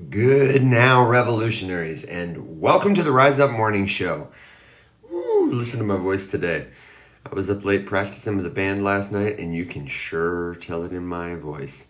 Good now, revolutionaries, and welcome to the Rise Up Morning Show. Woo, listen to my voice today. I was up late practicing with the band last night, and you can sure tell it in my voice.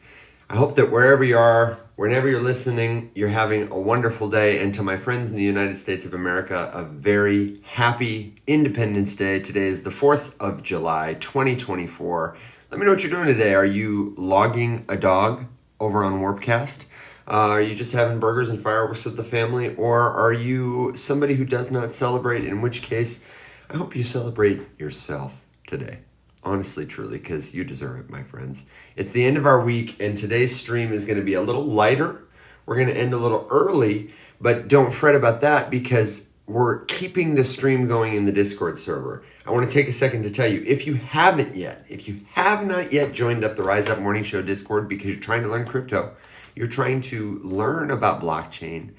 I hope that wherever you are, whenever you're listening, you're having a wonderful day. And to my friends in the United States of America, a very happy Independence Day. Today is the 4th of July, 2024. Let me know what you're doing today. Are you logging a dog over on Warpcast? Are you just having burgers and fireworks with the family? Or are you somebody who does not celebrate? In which case, I hope you celebrate yourself today. Honestly, truly, because you deserve it, my friends. It's the end of our week, and today's stream is going to be a little lighter. We're going to end a little early, but don't fret about that because we're keeping the stream going in the Discord server. I want to take a second to tell you, if you have not yet joined up the Rise Up Morning Show Discord because you're trying to learn crypto, you're trying to learn about blockchain,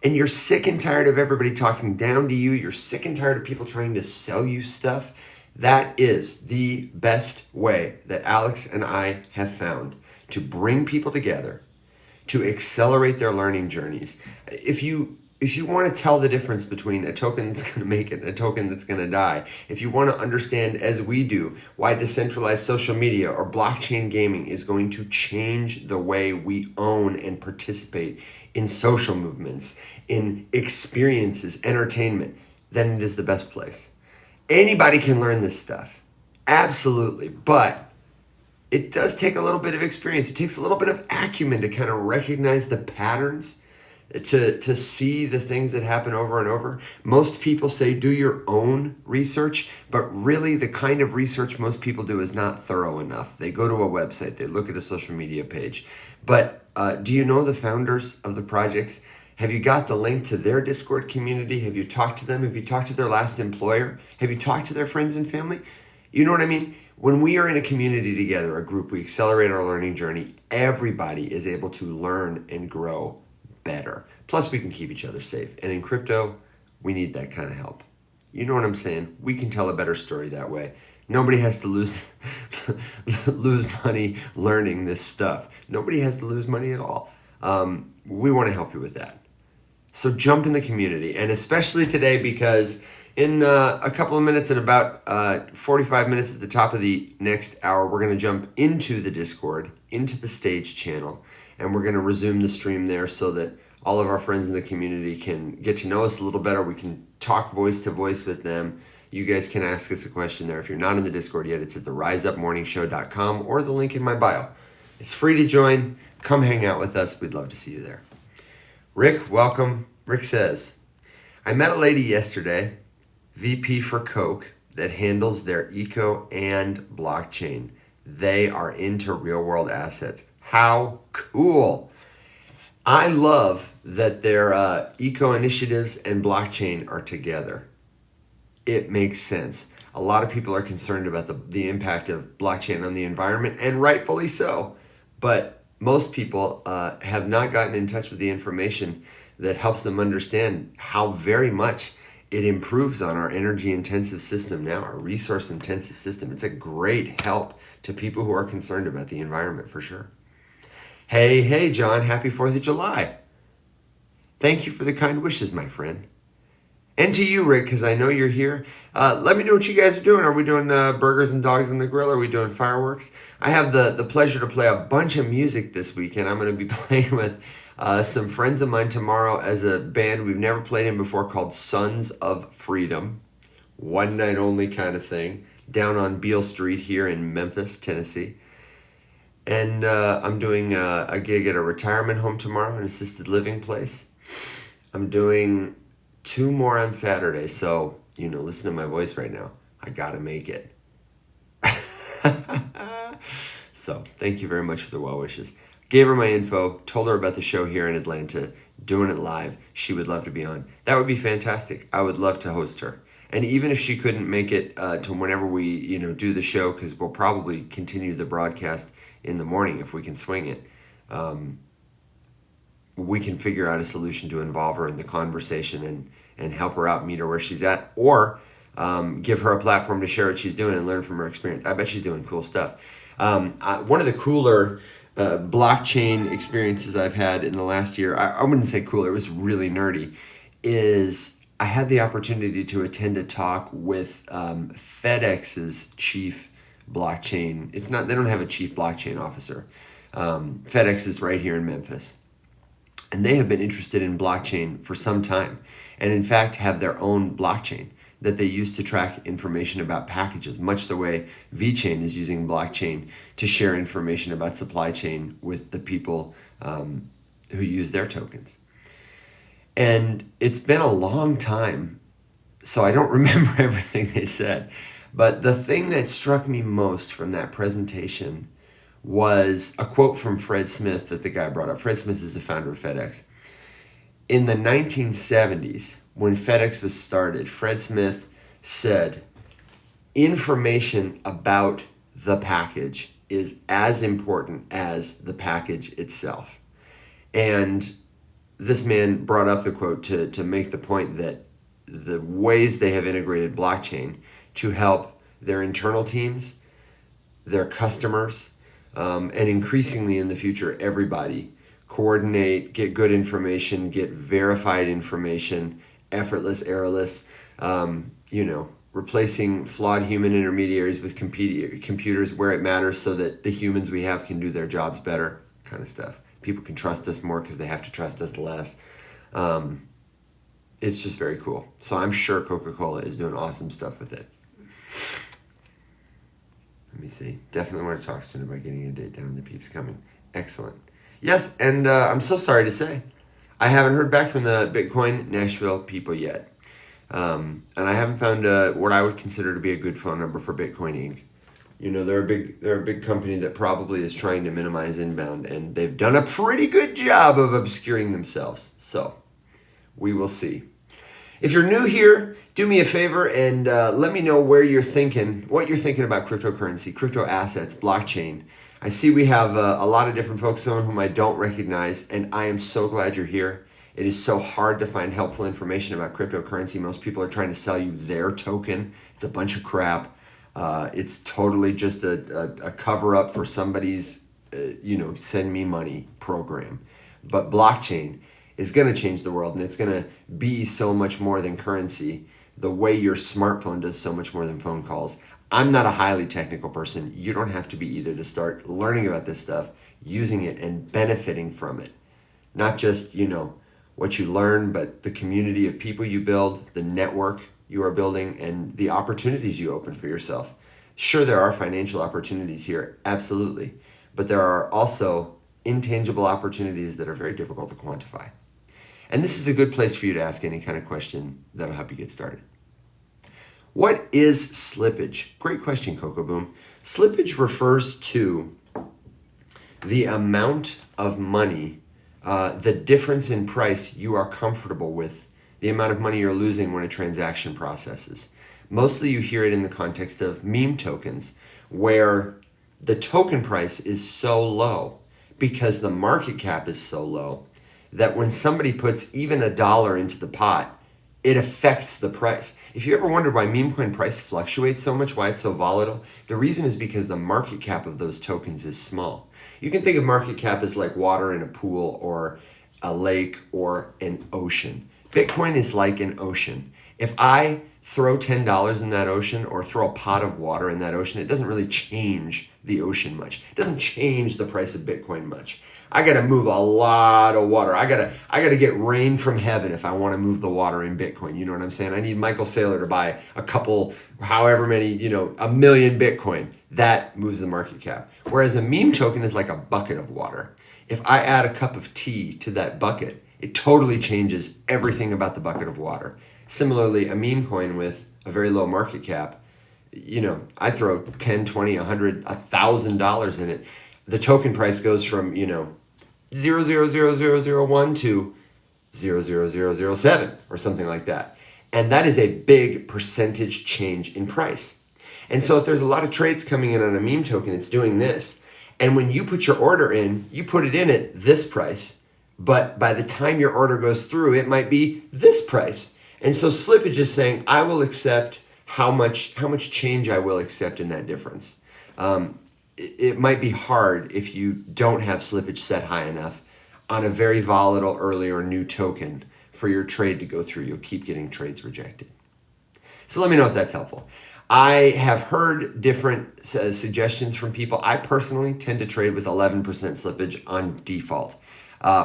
and you're sick and tired of everybody talking down to you, you're sick and tired of people trying to sell you stuff, that is the best way that Alex and I have found to bring people together, to accelerate their learning journeys. If you want to tell the difference between a token that's going to make it and a token that's going to die, if you want to understand, as we do, why decentralized social media or blockchain gaming is going to change the way we own and participate in social movements, in experiences, entertainment, then it is the best place. Anybody can learn this stuff, absolutely, but it does take a little bit of experience. It takes a little bit of acumen to kind of recognize the patterns, to see the things that happen over and over. Most people say do your own research, but really the kind of research most people do is not thorough enough. They go to a website, they look at a social media page. But do you know the founders of the projects? Have you got the link to their Discord community? Have you talked to them? Have you talked to their last employer? Have you talked to their friends and family? You know what I mean? When we are in a community together, a group, we accelerate our learning journey. Everybody is able to learn and grow better. Plus, we can keep each other safe. And in crypto, we need that kind of help. You know what I'm saying? We can tell a better story that way. Nobody has to lose money learning this stuff. Nobody has to lose money at all. We want to help you with that. So jump in the community, and especially today because in a couple of minutes, in about 45 minutes at the top of the next hour, we're going to jump into the Discord, into the stage channel, and we're going to resume the stream there so that all of our friends in the community can get to know us a little better. We can talk voice to voice with them. You guys can ask us a question there. If you're not in the Discord yet, it's at theriseupmorningshow.com or the link in my bio. It's free to join. Come hang out with us. We'd love to see you there. Rick, welcome. Rick says, I met a lady yesterday, VP for Coke, that handles their eco and blockchain. They are into real world assets. How cool. I love that their eco initiatives and blockchain are together. It makes sense. A lot of people are concerned about the impact of blockchain on the environment, and rightfully so. But most people have not gotten in touch with the information that helps them understand how very much it improves on our energy-intensive system now, our resource-intensive system. It's a great help to people who are concerned about the environment, for sure. Hey, John, happy 4th of July. Thank you for the kind wishes, my friend. And to you, Rick, because I know you're here. Let me know what you guys are doing. Are we doing burgers and dogs on the grill? Are we doing fireworks? I have the pleasure to play a bunch of music this weekend. I'm going to be playing with some friends of mine tomorrow as a band we've never played in before called Sons of Freedom. One night only kind of thing. Down on Beale Street here in Memphis, Tennessee. And I'm doing a gig at a retirement home tomorrow, an assisted living place. I'm doing 2 more on Saturday, so, listen to my voice right now. I gotta make it. So, thank you very much for the well wishes. Gave her my info, told her about the show here in Atlanta, doing it live. She would love to be on. That would be fantastic. I would love to host her. And even if she couldn't make it to whenever we, do the show, because we'll probably continue the broadcast in the morning if we can swing it, we can figure out a solution to involve her in the conversation and help her out, meet her where she's at, or give her a platform to share what she's doing and learn from her experience. I bet she's doing cool stuff. One of the cooler blockchain experiences I've had in the last year, I wouldn't say cool, it was really nerdy, is I had the opportunity to attend a talk with FedEx's chief blockchain. They don't have a chief blockchain officer. FedEx is right here in Memphis. And they have been interested in blockchain for some time, and in fact have their own blockchain that they use to track information about packages, much the way VeChain is using blockchain to share information about supply chain with the people who use their tokens. And it's been a long time, so I don't remember everything they said. But the thing that struck me most from that presentation was a quote from Fred Smith that the guy brought up. Fred Smith is the founder of FedEx. In the 1970s, when FedEx was started, Fred Smith said, information about the package is as important as the package itself. And this man brought up the quote to make the point that the ways they have integrated blockchain to help their internal teams, their customers, and increasingly in the future, everybody coordinate, get good information, get verified information, effortless, errorless, replacing flawed human intermediaries with computers where it matters so that the humans we have can do their jobs better, kind of stuff. People can trust us more because they have to trust us less. It's just very cool. So I'm sure Coca-Cola is doing awesome stuff with it. Let me see. Definitely want to talk soon about getting a date down. The peeps coming. Excellent. Yes, and I'm so sorry to say, I haven't heard back from the Bitcoin Nashville people yet. And I haven't found what I would consider to be a good phone number for Bitcoin Inc. They're a big company that probably is trying to minimize inbound, and they've done a pretty good job of obscuring themselves. So we will see. If you're new here, do me a favor and let me know what you're thinking about cryptocurrency, crypto assets, blockchain. I see we have a lot of different folks, some of whom I don't recognize, and I am so glad you're here. It is so hard to find helpful information about cryptocurrency. Most people are trying to sell you their token. It's a bunch of crap. It's totally just a cover-up for somebody's, send me money program. But blockchain is going to change the world, and it's going to be so much more than currency, the way your smartphone does so much more than phone calls. I'm not a highly technical person. You don't have to be either to start learning about this stuff, using it, and benefiting from it. Not just, what you learn, but the community of people you build, the network you are building, and the opportunities you open for yourself. Sure, there are financial opportunities here, absolutely. But there are also intangible opportunities that are very difficult to quantify. And this is a good place for you to ask any kind of question that'll help you get started. What is slippage? Great question, Coco Boom. Slippage refers to the amount of money, the difference in price you are comfortable with, the amount of money you're losing when a transaction processes. Mostly you hear it in the context of meme tokens, where the token price is so low because the market cap is so low that when somebody puts even $1 into the pot, it affects the price. If you ever wondered why meme coin price fluctuates so much, why it's so volatile, the reason is because the market cap of those tokens is small. You can think of market cap as like water in a pool or a lake or an ocean. Bitcoin is like an ocean. If I throw $10 in that ocean or throw a pot of water in that ocean, it doesn't really change the ocean much. It doesn't change the price of Bitcoin much. I gotta move a lot of water. I gotta get rain from heaven if I want to move the water in Bitcoin. You know what I'm saying? I need Michael Saylor to buy a couple, however many, 1 million Bitcoin. That moves the market cap. Whereas a meme token is like a bucket of water. If I add a cup of tea to that bucket, it totally changes everything about the bucket of water. Similarly, a meme coin with a very low market cap, I throw 10, 20, 100, $1,000 in it. The token price goes from, 0.00001 to 0.0007 or something like that. And that is a big percentage change in price. And so if there's a lot of trades coming in on a meme token, it's doing this. And when you put your order in, you put it in at this price. But by the time your order goes through, it might be this price. And so slippage is saying, I will accept how much change I will accept in that difference. it might be hard if you don't have slippage set high enough on a very volatile early or new token for your trade to go through. You'll keep getting trades rejected. So let me know if that's helpful. I have heard different suggestions from people. I personally tend to trade with 11% slippage on default,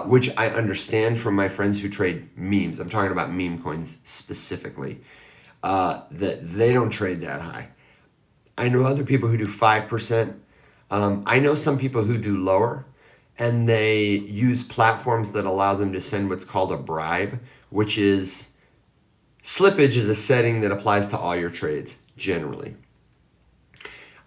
which I understand from my friends who trade memes. I'm talking about meme coins specifically, that they don't trade that high. I know other people who do 5%. I know some people who do lower, and they use platforms that allow them to send what's called a bribe, which is slippage is a setting that applies to all your trades generally.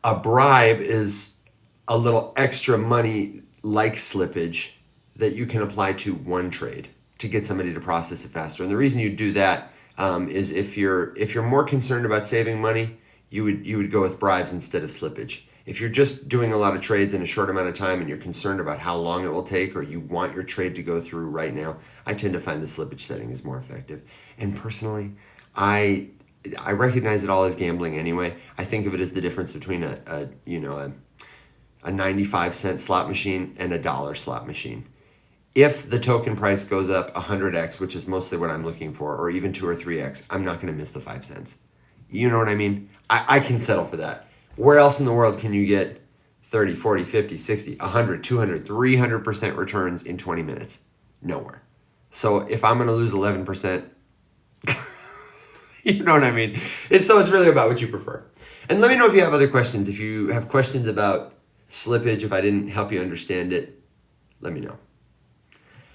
A bribe is a little extra money like slippage that you can apply to one trade to get somebody to process it faster. And the reason you do that is if you're more concerned about saving money, you would go with bribes instead of slippage. If you're just doing a lot of trades in a short amount of time and you're concerned about how long it will take, or you want your trade to go through right now, I tend to find the slippage setting is more effective. And personally, I recognize it all as gambling anyway. I think of it as the difference between a 95-cent slot machine and a dollar slot machine. If the token price goes up 100x, which is mostly what I'm looking for, or even 2 or 3x, I'm not going to miss the 5 cents. You know what I mean? I can settle for that. Where else in the world can you get 30, 40, 50, 60, 100, 200, 300% returns in 20 minutes? Nowhere. So if I'm going to lose 11%, you know what I mean? It's really about what you prefer. And let me know if you have other questions. If you have questions about slippage, if I didn't help you understand it, let me know.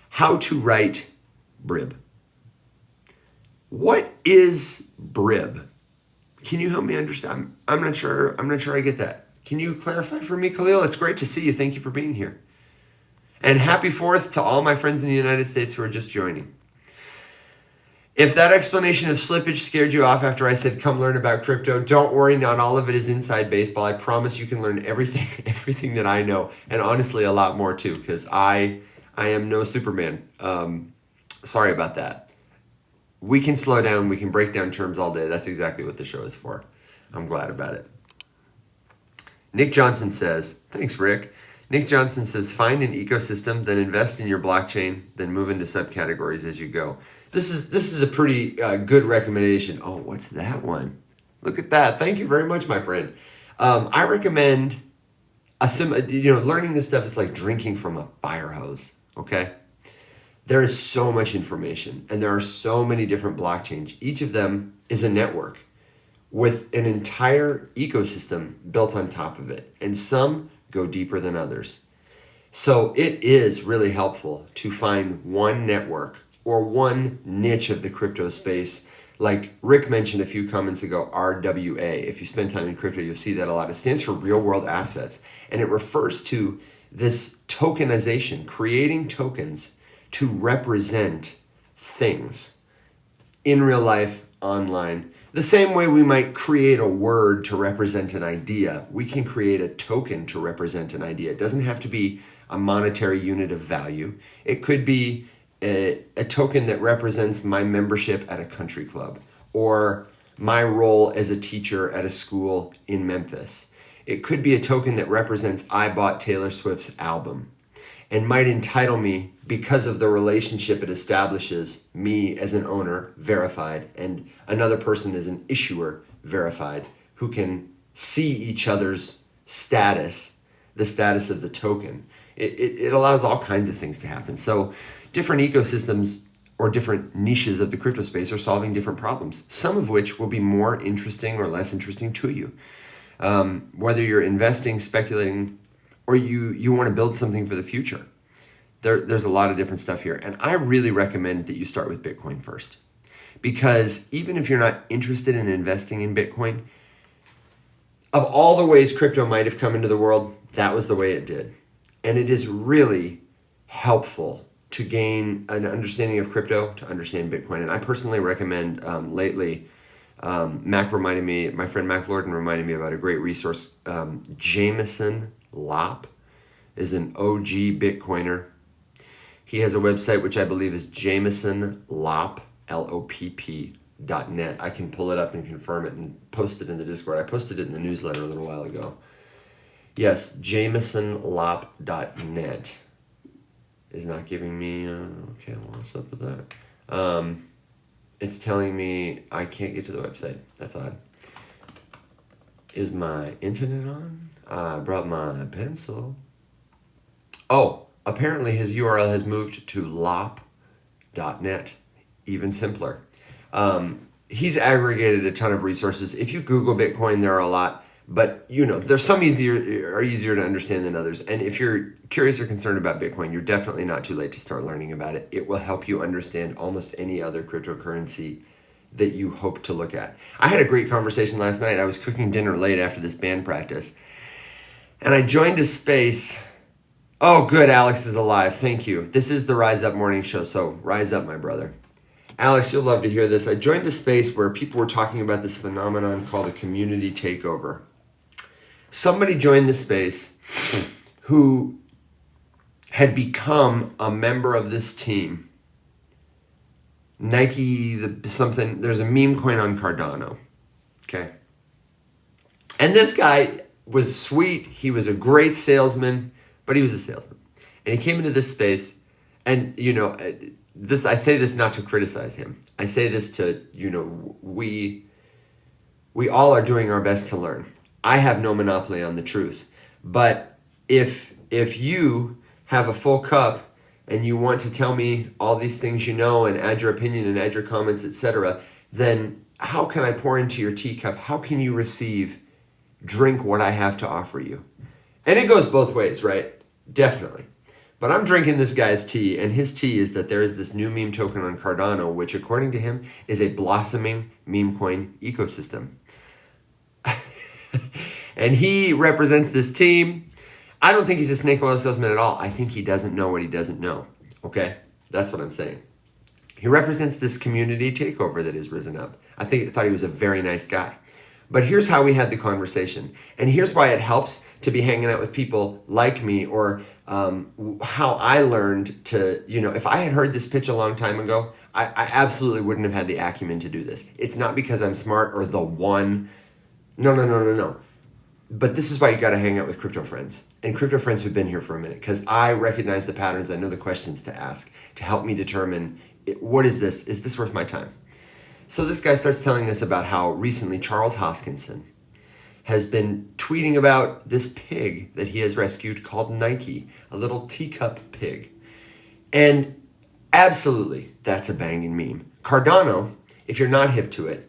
How to write brib. What is brib? Can you help me understand? I'm not sure I get that. Can you clarify for me, Khalil? It's great to see you. Thank you for being here. And happy 4th to all my friends in the United States who are just joining. If that explanation of slippage scared you off after I said, come learn about crypto, don't worry, not all of it is inside baseball. I promise you can learn everything that I know, and honestly, a lot more too, because I am no Superman. Sorry about that. We can slow down, we can break down terms all day. That's exactly what the show is for. I'm glad about it. Nick Johnson says, thanks, Rick. Nick Johnson says, find an ecosystem, then invest in your blockchain, then move into subcategories as you go. This is a pretty good recommendation. Oh, what's that one? Look at that. Thank you very much, my friend. I recommend learning this stuff is like drinking from a fire hose, okay? There is so much information, and there are so many different blockchains. Each of them is a network with an entire ecosystem built on top of it, and some go deeper than others. So it is really helpful to find one network or one niche of the crypto space. Like Rick mentioned a few comments ago, RWA. If you spend time in crypto, you'll see that a lot. It stands for real world assets, and it refers to this tokenization, creating tokens to represent things in real life, online. The same way we might create a word to represent an idea, we can create a token to represent an idea. It doesn't have to be a monetary unit of value. It could be a token that represents my membership at a country club, or my role as a teacher at a school in Memphis. It could be a token that represents I bought Taylor Swift's album, and might entitle me because of the relationship it establishes, me as an owner, verified, and another person as an issuer, verified, who can see each other's status, the status of the token. It allows all kinds of things to happen. So different ecosystems or different niches of the crypto space are solving different problems, some of which will be more interesting or less interesting to you. Whether you're investing, speculating, or you want to build something for the future. There's a lot of different stuff here. And I really recommend that you start with Bitcoin first. Because even if you're not interested in investing in Bitcoin, of all the ways crypto might have come into the world, that was the way it did. And it is really helpful to gain an understanding of crypto, to understand Bitcoin. And I personally recommend lately, my friend Mac Lorden reminded me about a great resource. Jameson Lopp is an OG Bitcoiner. He has a website which I believe is jamesonlopp, LOPP.net. I can pull it up and confirm it and post it in the Discord. I posted it in the newsletter a little while ago. Yes, jamesonlop.net is not giving me, okay, what's up with that? It's telling me I can't get to the website. That's odd. Is my internet on? I brought my pencil. Oh, apparently his URL has moved to lop.net. Even simpler. He's aggregated a ton of resources. If you Google Bitcoin, there are a lot, but there's some easier to understand than others. And if you're curious or concerned about Bitcoin, you're definitely not too late to start learning about it. It will help you understand almost any other cryptocurrency that you hope to look at. I had a great conversation last night. I was cooking dinner late after this band practice, and I joined a space. Oh, good. Alex is alive. Thank you. This is the Rise Up Morning Show, so rise up, my brother. Alex, you'll love to hear this. I joined a space where people were talking about this phenomenon called a community takeover. Somebody joined the space who had become a member of this team. Nike, there's a meme coin on Cardano. Okay. And this guy was sweet. He was a great salesman, but he was a salesman. And he came into this space, and I say this not to criticize him. I say this to, we all are doing our best to learn. I have no monopoly on the truth. But if you have a full cup and you want to tell me all these things and add your opinion and add your comments, etc., then how can I pour into your teacup? How can you drink what I have to offer you? And it goes both ways, right? Definitely. But I'm drinking this guy's tea, and his tea is that there is this new meme token on Cardano, which according to him is a blossoming meme coin ecosystem. And he represents this team. I don't think he's a snake oil salesman at all. I think he doesn't know what he doesn't know. Okay? That's what I'm saying. He represents this community takeover that has risen up. I thought he was a very nice guy. But here's how we had the conversation. And here's why it helps to be hanging out with people like me, or how I learned to, if I had heard this pitch a long time ago, I absolutely wouldn't have had the acumen to do this. It's not because I'm smart or the one. No. But this is why you got to hang out with crypto friends and crypto friends who've been here for a minute, because I recognize the patterns. I know the questions to ask to help me determine, what is this? Is this worth my time? So this guy starts telling us about how recently Charles Hoskinson has been tweeting about this pig that he has rescued called Nike, a little teacup pig. And absolutely, that's a banging meme. Cardano, if you're not hip to it,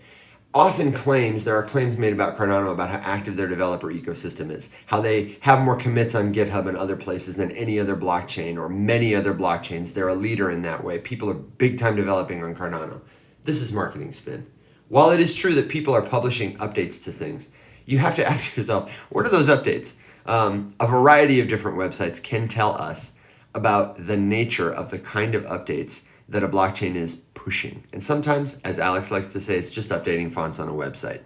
often there are claims made about Cardano about how active their developer ecosystem is, how they have more commits on GitHub and other places than any other blockchain or many other blockchains. They're a leader in that way. People are big time developing on Cardano. This is marketing spin. While it is true that people are publishing updates to things, you have to ask yourself, what are those updates? A variety of different websites can tell us about the nature of the kind of updates that a blockchain is pushing. And sometimes, as Alex likes to say, it's just updating fonts on a website.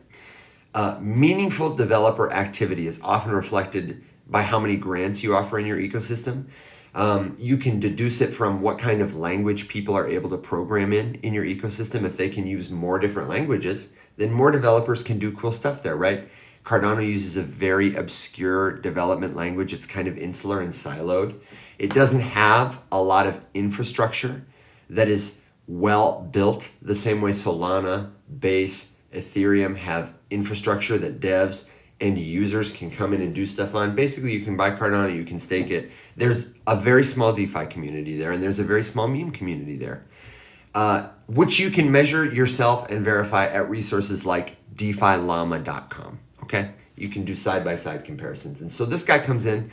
Meaningful developer activity is often reflected by how many grants you offer in your ecosystem. You can deduce it from what kind of language people are able to program in your ecosystem. If they can use more different languages, then more developers can do cool stuff there, right? Cardano uses a very obscure development language. It's kind of insular and siloed. It doesn't have a lot of infrastructure that is well built the same way Solana, Base, Ethereum have infrastructure that devs and users can come in and do stuff on. Basically, you can buy Cardano, you can stake it. There's a very small DeFi community there, and there's a very small meme community there, which you can measure yourself and verify at resources like defilama.com, okay? You can do side-by-side comparisons. And so this guy comes in,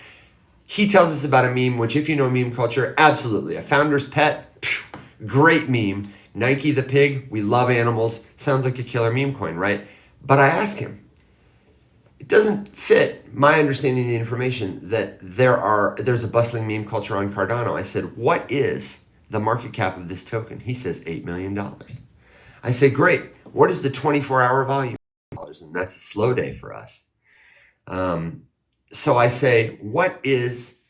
he tells us about a meme, which if you know meme culture, absolutely. A founder's pet, great meme. Nike the pig, we love animals. Sounds like a killer meme coin, right? But I asked him, it doesn't fit my understanding of the information that there's a bustling meme culture on Cardano. I said, what is the market cap of this token? He says $8 million. I say, great. What is the 24-hour volume? And that's a slow day for us. So I say, what is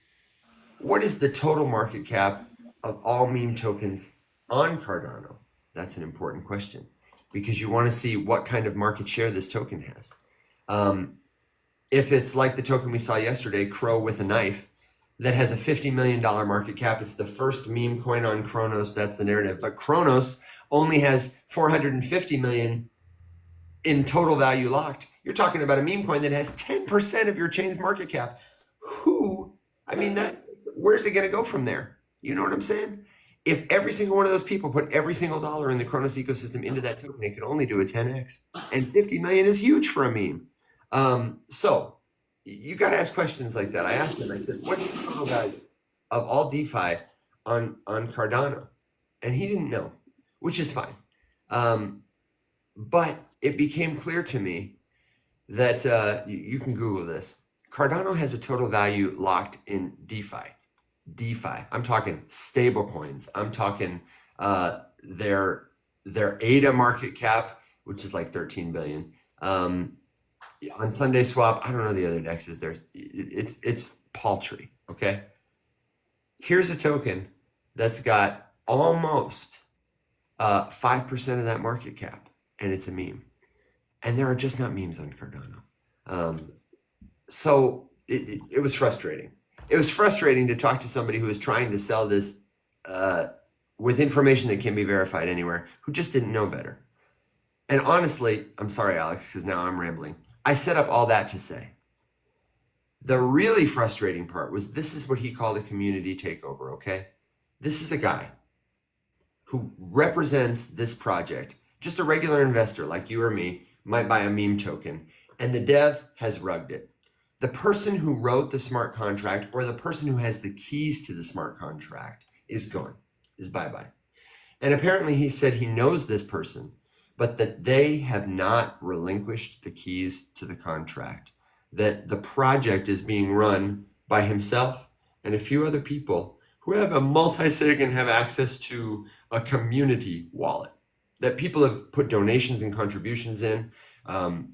the total market cap of all meme tokens on Cardano? That's an important question because you want to see what kind of market share this token has. If it's like the token we saw yesterday, Crow with a knife, that has a $50 million market cap. It's the first meme coin on Kronos. That's the narrative. But Kronos only has 450 million in total value locked. You're talking about a meme coin that has 10% of your chain's market cap. Where's it going to go from there? You know what I'm saying? If every single one of those people put every single dollar in the Kronos ecosystem into that token, they could only do a 10x. And 50 million is huge for a meme. So you got to ask questions like that. I asked him, I said, what's the total value of all DeFi on Cardano? And he didn't know, which is fine. But it became clear to me that you can Google this. Cardano has a total value locked in DeFi. I'm talking stable coins. I'm talking their ADA market cap, which is like 13 billion. On Sunday Swap, I don't know the other dexes. It's paltry. Okay. Here's a token that's got almost 5% of that market cap, and it's a meme. And there are just not memes on Cardano. So it was frustrating. It was frustrating to talk to somebody who was trying to sell this with information that can be verified anywhere, who just didn't know better. And honestly, I'm sorry, Alex, because now I'm rambling. I set up all that to say, the really frustrating part was this is what he called a community takeover, okay? This is a guy who represents this project. Just a regular investor like you or me might buy a meme token, and the dev has rugged it. The person who wrote the smart contract or the person who has the keys to the smart contract is gone, is bye-bye. And apparently he said he knows this person, but that they have not relinquished the keys to the contract, that the project is being run by himself and a few other people who have a multi-sig and have access to a community wallet that people have put donations and contributions in.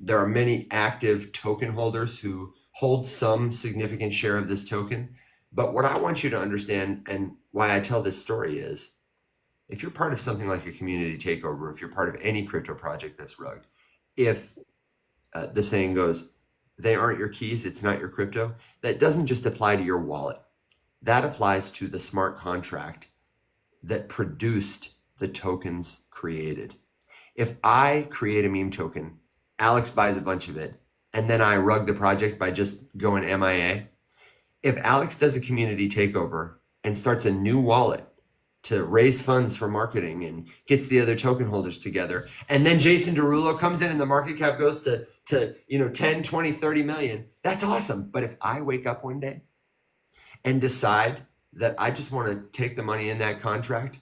There are many active token holders who hold some significant share of this token. But what I want you to understand, and why I tell this story, is if you're part of something like a community takeover, if you're part of any crypto project that's rugged, if the saying goes, they aren't your keys, it's not your crypto, that doesn't just apply to your wallet. That applies to the smart contract that produced the tokens created. If I create a meme token, Alex buys a bunch of it, and then I rug the project by just going MIA. If Alex does a community takeover and starts a new wallet to raise funds for marketing and gets the other token holders together, and then Jason Derulo comes in and the market cap goes to 10, 20, 30 million, that's awesome. But if I wake up one day and decide that I just want to take the money in that contract,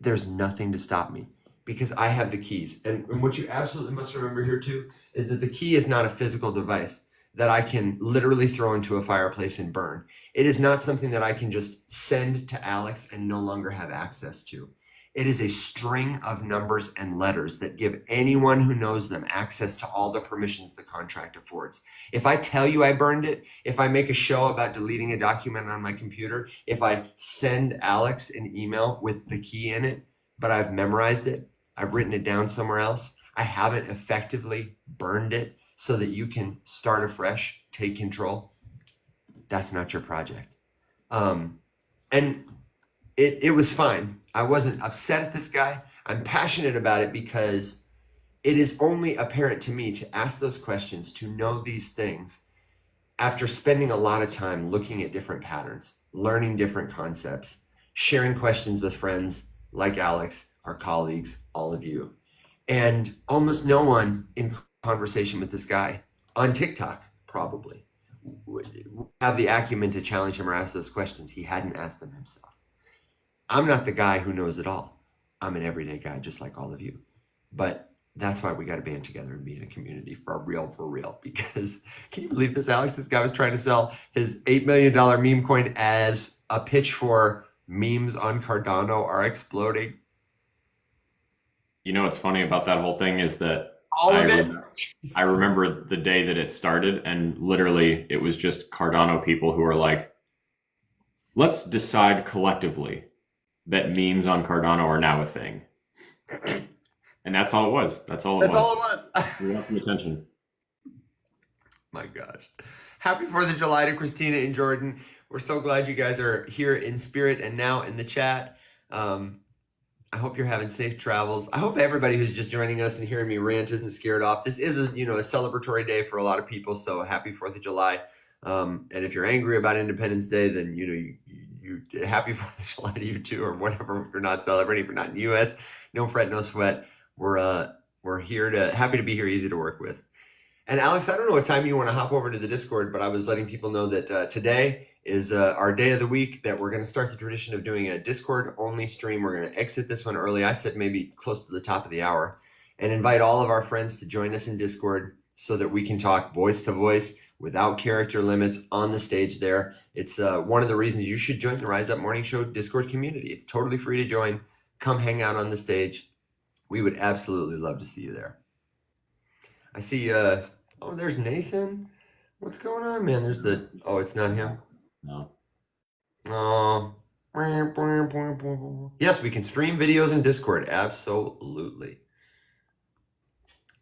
there's nothing to stop me because I have the keys. And what you absolutely must remember here too is that the key is not a physical device that I can literally throw into a fireplace and burn. It is not something that I can just send to Alex and no longer have access to. It is a string of numbers and letters that give anyone who knows them access to all the permissions the contract affords. If I tell you I burned it, if I make a show about deleting a document on my computer, if I send Alex an email with the key in it, but I've memorized it, I've written it down somewhere else, I haven't effectively burned it so that you can start afresh, take control, that's not your project. And it was fine. I wasn't upset at this guy. I'm passionate about it because it is only apparent to me to ask those questions, to know these things after spending a lot of time looking at different patterns, learning different concepts, sharing questions with friends like Alex, our colleagues, all of you. And almost no one in conversation with this guy on TikTok probably would have the acumen to challenge him or ask those questions. He hadn't asked them himself. I'm not the guy who knows it all. I'm an everyday guy just like all of you. But that's why we got to band together and be in a community for real. Because can you believe this, Alex? This guy was trying to sell his $8 million meme coin as a pitch for memes on Cardano are exploding. You know what's funny about that whole thing is that All of it. I remember the day that it started, and literally it was just Cardano people who were like, let's decide collectively that memes on Cardano are now a thing. And that's all it was. That's all it That's was. all it was. We want some attention. My gosh. Happy 4th of July to Christina and Jordan. We're so glad you guys are here in spirit and now in the chat. I hope you're having safe travels. I hope everybody who's just joining us and hearing me rant isn't scared off. This is a celebratory day for a lot of people. So happy 4th of July. And if you're angry about Independence Day, then you happy 4th of July to you too, or whatever. If you're not celebrating, if you're not in the U.S., no fret, no sweat. We're happy to be here, easy to work with. And Alex, I don't know what time you want to hop over to the Discord, but I was letting people know that today is our day of the week that we're going to start the tradition of doing a Discord only stream. We're going to exit this one early. I said maybe close to the top of the hour, and invite all of our friends to join us in Discord so that we can talk voice to voice without character limits on the stage there. It's one of the reasons you should join the Rise Up Morning Show Discord community. It's totally free to join. Come hang out on the stage. We would absolutely love to see you there. I see, oh, there's Nathan. What's going on, man? Oh, it's not him? No. Oh. Yes, we can stream videos in Discord. Absolutely.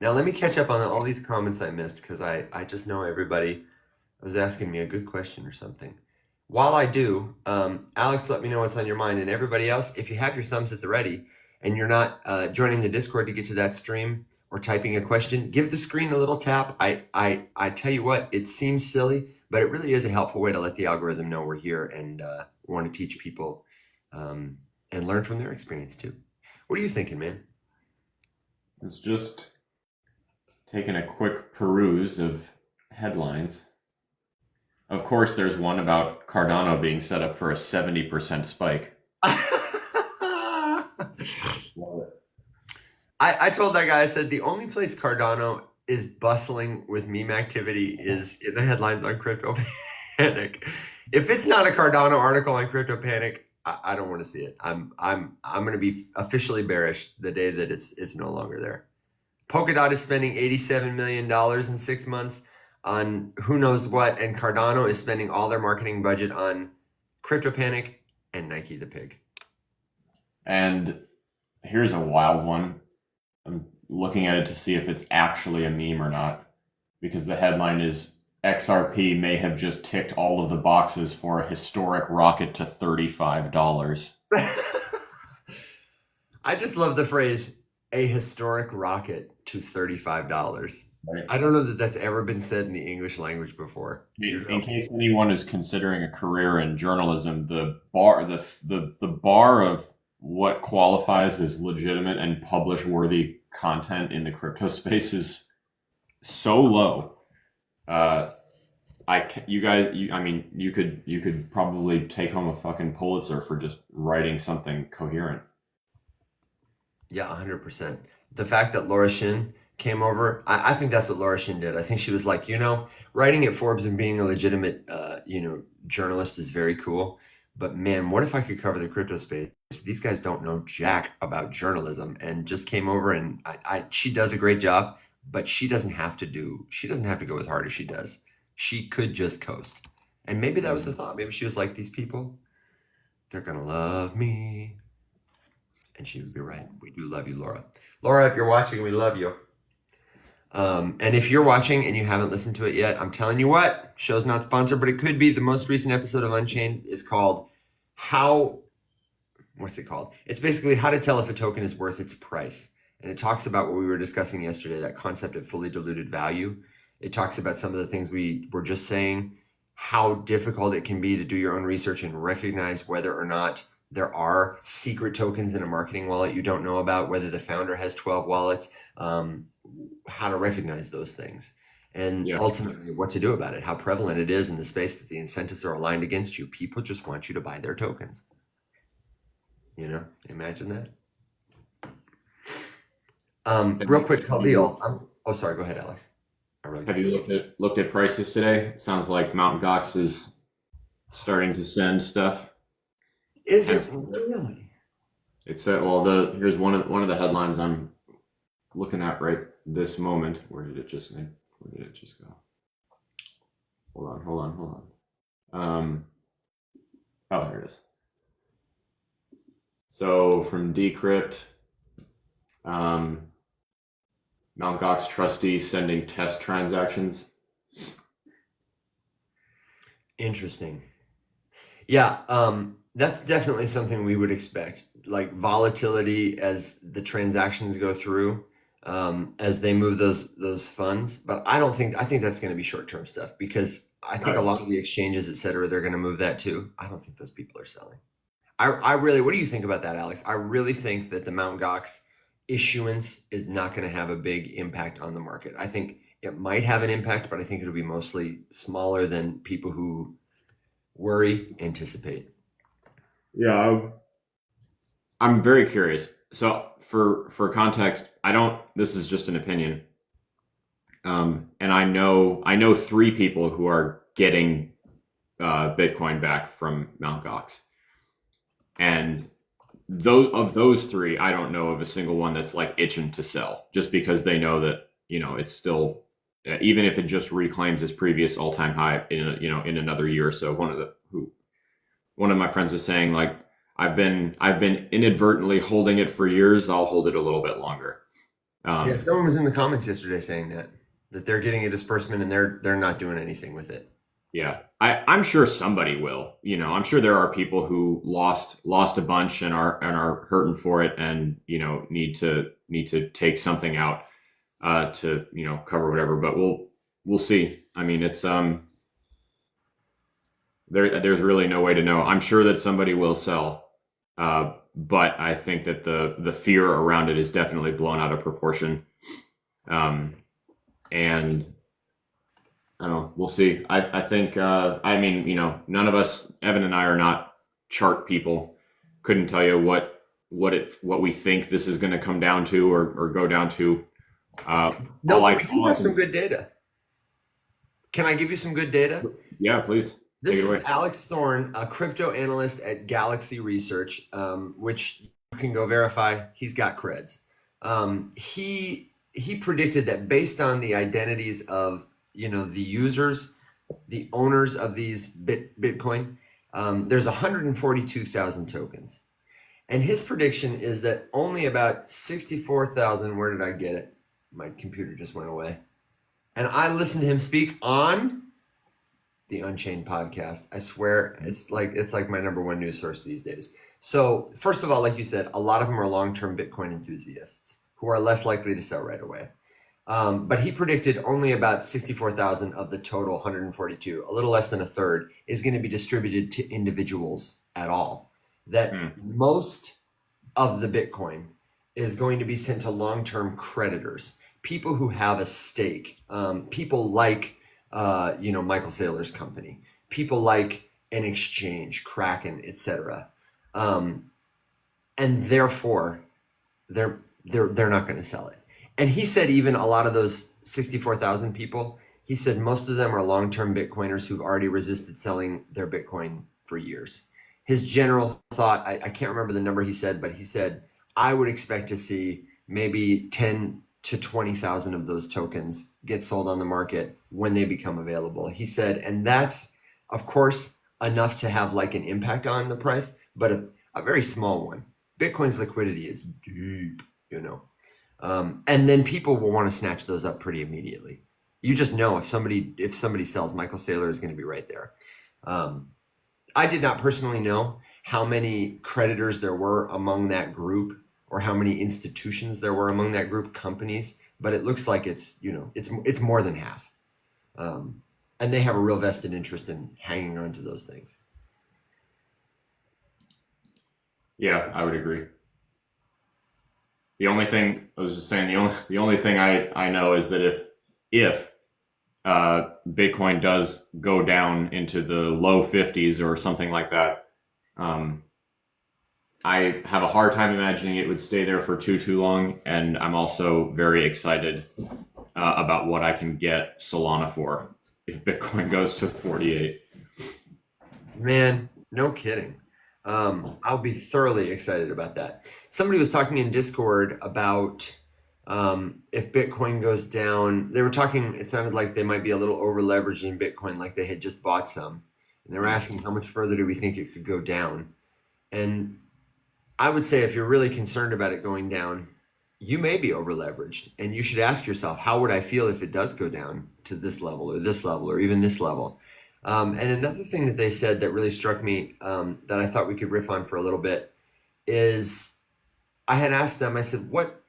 Now, let me catch up on all these comments I missed because I just know everybody was asking me a good question or something. While I do, Alex, let me know what's on your mind. And everybody else, if you have your thumbs at the ready and you're not joining the Discord to get to that stream or typing a question, give the screen a little tap. I tell you what, it seems silly, but it really is a helpful way to let the algorithm know we're here and want to teach people and learn from their experience too. What are you thinking, man? It's just taking a quick peruse of headlines. Of course, there's one about Cardano being set up for a 70% spike. I told that guy, I said, the only place Cardano is bustling with meme activity is in the headlines on Crypto Panic. If it's not a Cardano article on Crypto Panic, I don't want to see it. I'm going to be officially bearish the day that it's no longer there. Polkadot is spending $87 million in 6 months on who knows what, and Cardano is spending all their marketing budget on Crypto Panic and Nike the Pig. And here's a wild one. I'm looking at it to see if it's actually a meme or not, because the headline is XRP may have just ticked all of the boxes for a historic rocket to $35. I just love the phrase, a historic rocket to $35. Right. I don't know that that's ever been said in the English language before. In case anyone is considering a career in journalism, the bar of what qualifies as legitimate and publish-worthy content in the crypto space is so low. You could probably take home a fucking Pulitzer for just writing something coherent. Yeah, 100%. The fact that Laura Shin came over, I think that's what Laura Shin did. I think she was like, writing at Forbes and being a legitimate, journalist is very cool. But man, what if I could cover the crypto space? These guys don't know jack about journalism, and just came over, and she does a great job, but she doesn't have to go as hard as she does. She could just coast. And maybe that was the thought. Maybe she was like, these people, they're going to love me. And she would be right. We do love you, Laura. Laura, if you're watching, we love you. And if you're watching and you haven't listened to it yet, I'm telling you what, show's not sponsored, but it could be. The most recent episode of Unchained is called what's it called? It's basically how to tell if a token is worth its price. And it talks about what we were discussing yesterday, that concept of fully diluted value. It talks about some of the things we were just saying, how difficult it can be to do your own research and recognize whether or not there are secret tokens in a marketing wallet you don't know about, whether the founder has 12 wallets, how to recognize those things, and ultimately what to do about it, how prevalent it is in the space that the incentives are aligned against you. People just want you to buy their tokens. Imagine that. Real quick, Khalil. Sorry, go ahead, Alex. Have you looked at prices today? Sounds like Mt. Gox is starting to send stuff. Is it really? It's here's one of the headlines I'm looking at right this moment. Where did it just go? Hold on. Oh, there it is. So from Decrypt, Mt. Gox trustee sending test transactions. Interesting. Yeah, that's definitely something we would expect. Like volatility as the transactions go through, as they move those funds. But I think that's going to be short term stuff because I think a Uh, lot of the exchanges, et cetera, they're going to move that too. I don't think those people are selling. I really, what do you think about that, Alex? I really think that the Mt. Gox issuance is not going to have a big impact on the market. I think it might have an impact, but I think it'll be mostly smaller than people who worry anticipate. yeah, I'm very curious. So for context, I don't. This is just an opinion. And I know three people who are getting Bitcoin back from Mt. Gox, and those three, I don't know of a single one that's like itching to sell, just because they know that it's still, even if it just reclaims its previous all time high in another year or so. One of my friends was saying like I've been inadvertently holding it for years. I'll hold it a little bit longer. Yeah, Um, someone was in the comments yesterday saying that they're getting a disbursement and they're not doing anything with it. Yeah, I'm sure somebody will. I'm sure there are people who lost a bunch and are hurting for it, and need to take something out to cover whatever. But we'll see. I mean, it's there's really no way to know. I'm sure that somebody will sell, but I think that the fear around it is definitely blown out of proportion. And I don't know. We'll see. I think. I mean, none of us, Evan and I, are not chart people. Couldn't tell you what we think this is going to come down to or go down to. Uh, No, all but I we do all I have some can. good data. Can I give you some good data? Yeah, please take This it is away. Alex Thorne, a crypto analyst at Galaxy Research, which you can go verify. He's got creds. He predicted that based on the identities of the users, the owners of these Bitcoin, there's 142,000 tokens, and his prediction is that only about 64,000. Where did I get it? My computer just went away, and I listened to him speak on the Unchained podcast. I swear it's like my number one news source these days. So first of all, like you said, a lot of them are long-term Bitcoin enthusiasts who are less likely to sell right away. But he predicted only about 64,000 of the total 142, a little less than a third, is going to be distributed to individuals at all. That Hmm. most of the Bitcoin is going to be sent to long-term creditors, people who have a stake, people like Michael Saylor's company, people like an exchange, Kraken, etc. Um, and therefore, they're not going to sell it. And he said even a lot of those 64,000 people, he said most of them are long-term Bitcoiners who've already resisted selling their Bitcoin for years. His general thought, I can't remember the number he said, but he said, I would expect to see maybe 10 to 20,000 of those tokens get sold on the market when they become available. He said, and that's, of course, enough to have like an impact on the price, but a very small one. Bitcoin's liquidity is deep, you know. And then people will want to snatch those up pretty immediately. You just know if somebody sells, Michael Saylor is going to be right there. Um, I did not personally know how many creditors there were among that group or how many institutions there were among that group, companies, but it looks like it's more than half. Um, and they have a real vested interest in hanging on to those things. Yeah, I would agree. The only thing I was just saying, the only thing I know is that if Bitcoin does go down into the low 50s or something like that, um, I have a hard time imagining it would stay there for too long, and I'm also very excited about what I can get Solana for if Bitcoin goes to 48. Man, no kidding. I'll be thoroughly excited about that. Somebody was talking in Discord about if Bitcoin goes down. They were talking, it sounded like they might be a little over leveraging Bitcoin, like they had just bought some. And they were asking how much further do we think it could go down? And I would say if you're really concerned about it going down, you may be over leveraged. And you should ask yourself, how would I feel if it does go down to this level or even this level? And another thing that they said that really struck me, that I thought we could riff on for a little bit, is I had asked them. I said, what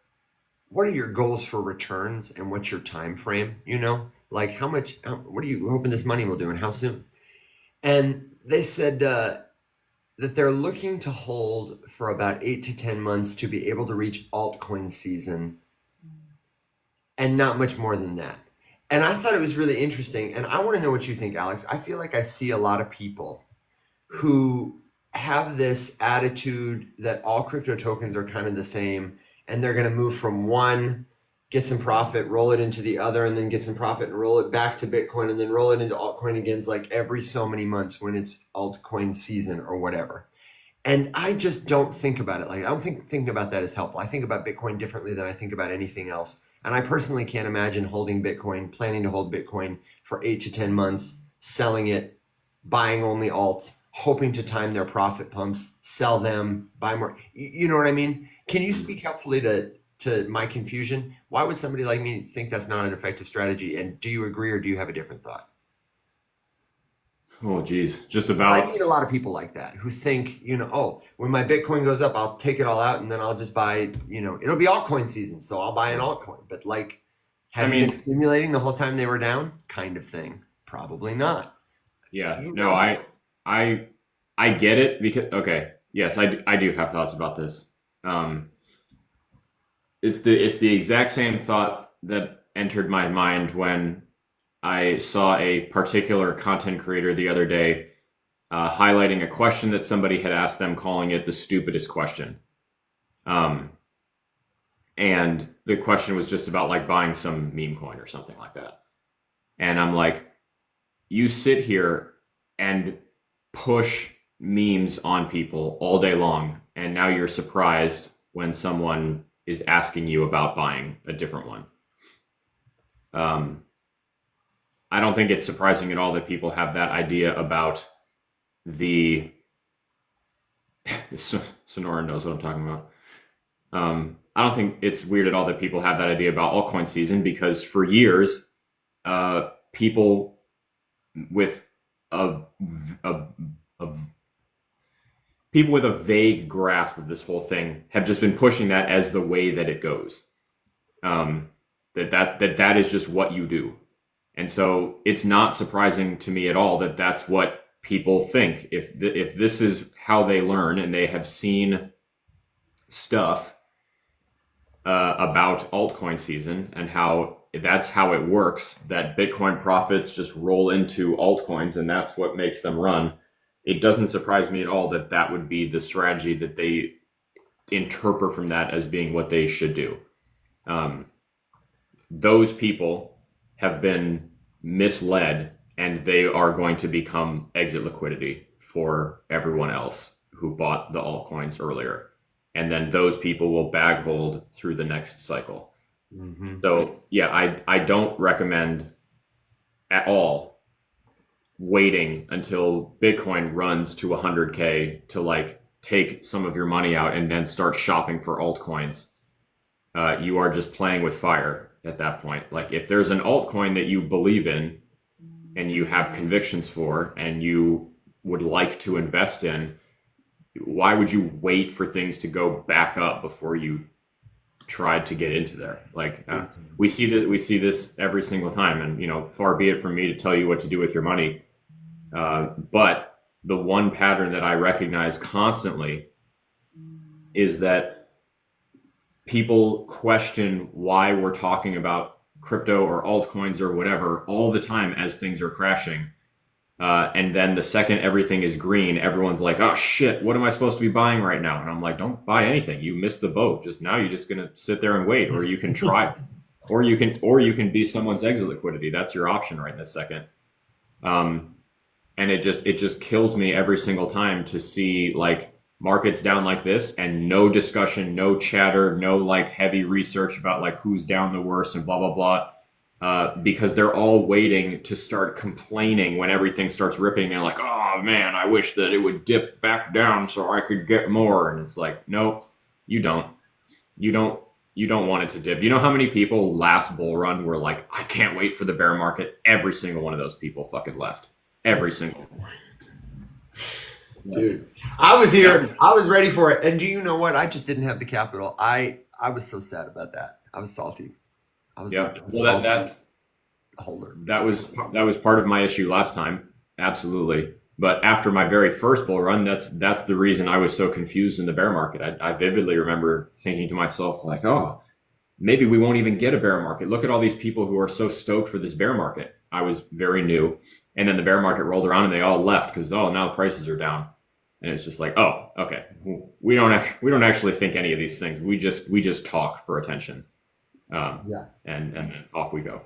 are your goals for returns and what's your time frame? Like what are you hoping this money will do and how soon? And they said that they're looking to hold for about 8 to 10 months to be able to reach altcoin season, and not much more than that. And I thought it was really interesting. And I want to know what you think, Alex. I feel like I see a lot of people who have this attitude that all crypto tokens are kind of the same, and they're going to move from one, get some profit, roll it into the other, and then get some profit and roll it back to Bitcoin, and then roll it into altcoin again, like every so many months when it's altcoin season or whatever. And I just don't think about it like I don't think thinking about that is helpful. I think about Bitcoin differently than I think about anything else. And I personally can't imagine holding Bitcoin, planning to hold Bitcoin for 8 to 10 months, selling it, buying only alts, hoping to time their profit pumps, sell them, buy more. You know what I mean? Can you speak helpfully to my confusion? Why would somebody like me think that's not an effective strategy? And do you agree or do you have a different thought? Oh, geez. Just I meet about, a lot of people like that who think, oh, when my Bitcoin goes up, I'll take it all out and then I'll just buy, it'll be altcoin season, so I'll buy an altcoin. But like, I have you been mean, accumulating the whole time they were down? Kind of thing. Probably not. yeah, You no, know, I, I get it because, okay, yes, I do have thoughts about this. Um, it's the exact same thought that entered my mind when I saw a particular content creator the other day highlighting a question that somebody had asked them, calling it the stupidest question. Um, and the question was just about like buying some meme coin or something like that. And I'm like, you sit here and push memes on people all day long, and now you're surprised when someone is asking you about buying a different one. Um, I don't think it's surprising at all that people have that idea about the. Sonora knows what I'm talking about. I don't think it's weird at all that people have that idea about altcoin season because for years, people with a, a, a people with a vague grasp of this whole thing have just been pushing that as the way that it goes. Um, that is just what you do, and so it's not surprising to me at all that that's what people think. If this is how they learn and they have seen stuff about altcoin season and how that's how it works, that Bitcoin profits just roll into altcoins and that's what makes them run. It doesn't surprise me at all that that would be the strategy that they interpret from that as being what they should do. Um, those people have been misled and they are going to become exit liquidity for everyone else who bought the altcoins earlier. And then those people will bag hold through the next cycle. hmm So, yeah, I don't recommend at all waiting until Bitcoin runs to 100K to like take some of your money out and then start shopping for altcoins. You are just playing with fire at that point. Like if there's an altcoin that you believe in and you have convictions for and you would like to invest in, why would you wait for things to go back up before you tried to get into there? Like we see this every single time, and far be it from me to tell you what to do with your money. But the one pattern that I recognize constantly is that people question why we're talking about crypto or altcoins or whatever all the time as things are crashing. And then the second everything is green, everyone's like, "Oh shit, what am I supposed to be buying right now?" And I'm like, "Don't buy anything. You missed the boat. Just now, you're just gonna sit there and wait, or you can try, or you can be someone's exit liquidity. That's your option right in this second." Um, and it just kills me every single time to see like markets down like this and no discussion, no chatter, no like heavy research about like who's down the worst and blah blah blah. Because they're all waiting to start complaining when everything starts ripping and like, oh man, I wish that it would dip back down so I could get more. And it's like, no, you don't. You don't. You don't want it to dip. You know how many people last bull run were like, I can't wait for the bear market. Every single one of those people fucking left. every single. Dude, I was here. I was ready for it. And do you know what? I just didn't have the capital. I was so sad about that. I was salty. I was Yeah. like a Well, that salty that's holder. that was part of my issue last time. Absolutely. But after my very first bull run, that's the reason I was so confused in the bear market. I vividly remember thinking to myself, like, oh, maybe we won't even get a bear market. Look at all these people who are so stoked for this bear market. I was very new. And then the bear market rolled around and they all left because, oh, now the prices are down. And it's just like, oh, okay. We don't actually think any of these things. We just talk for attention. Yeah. And then off we go.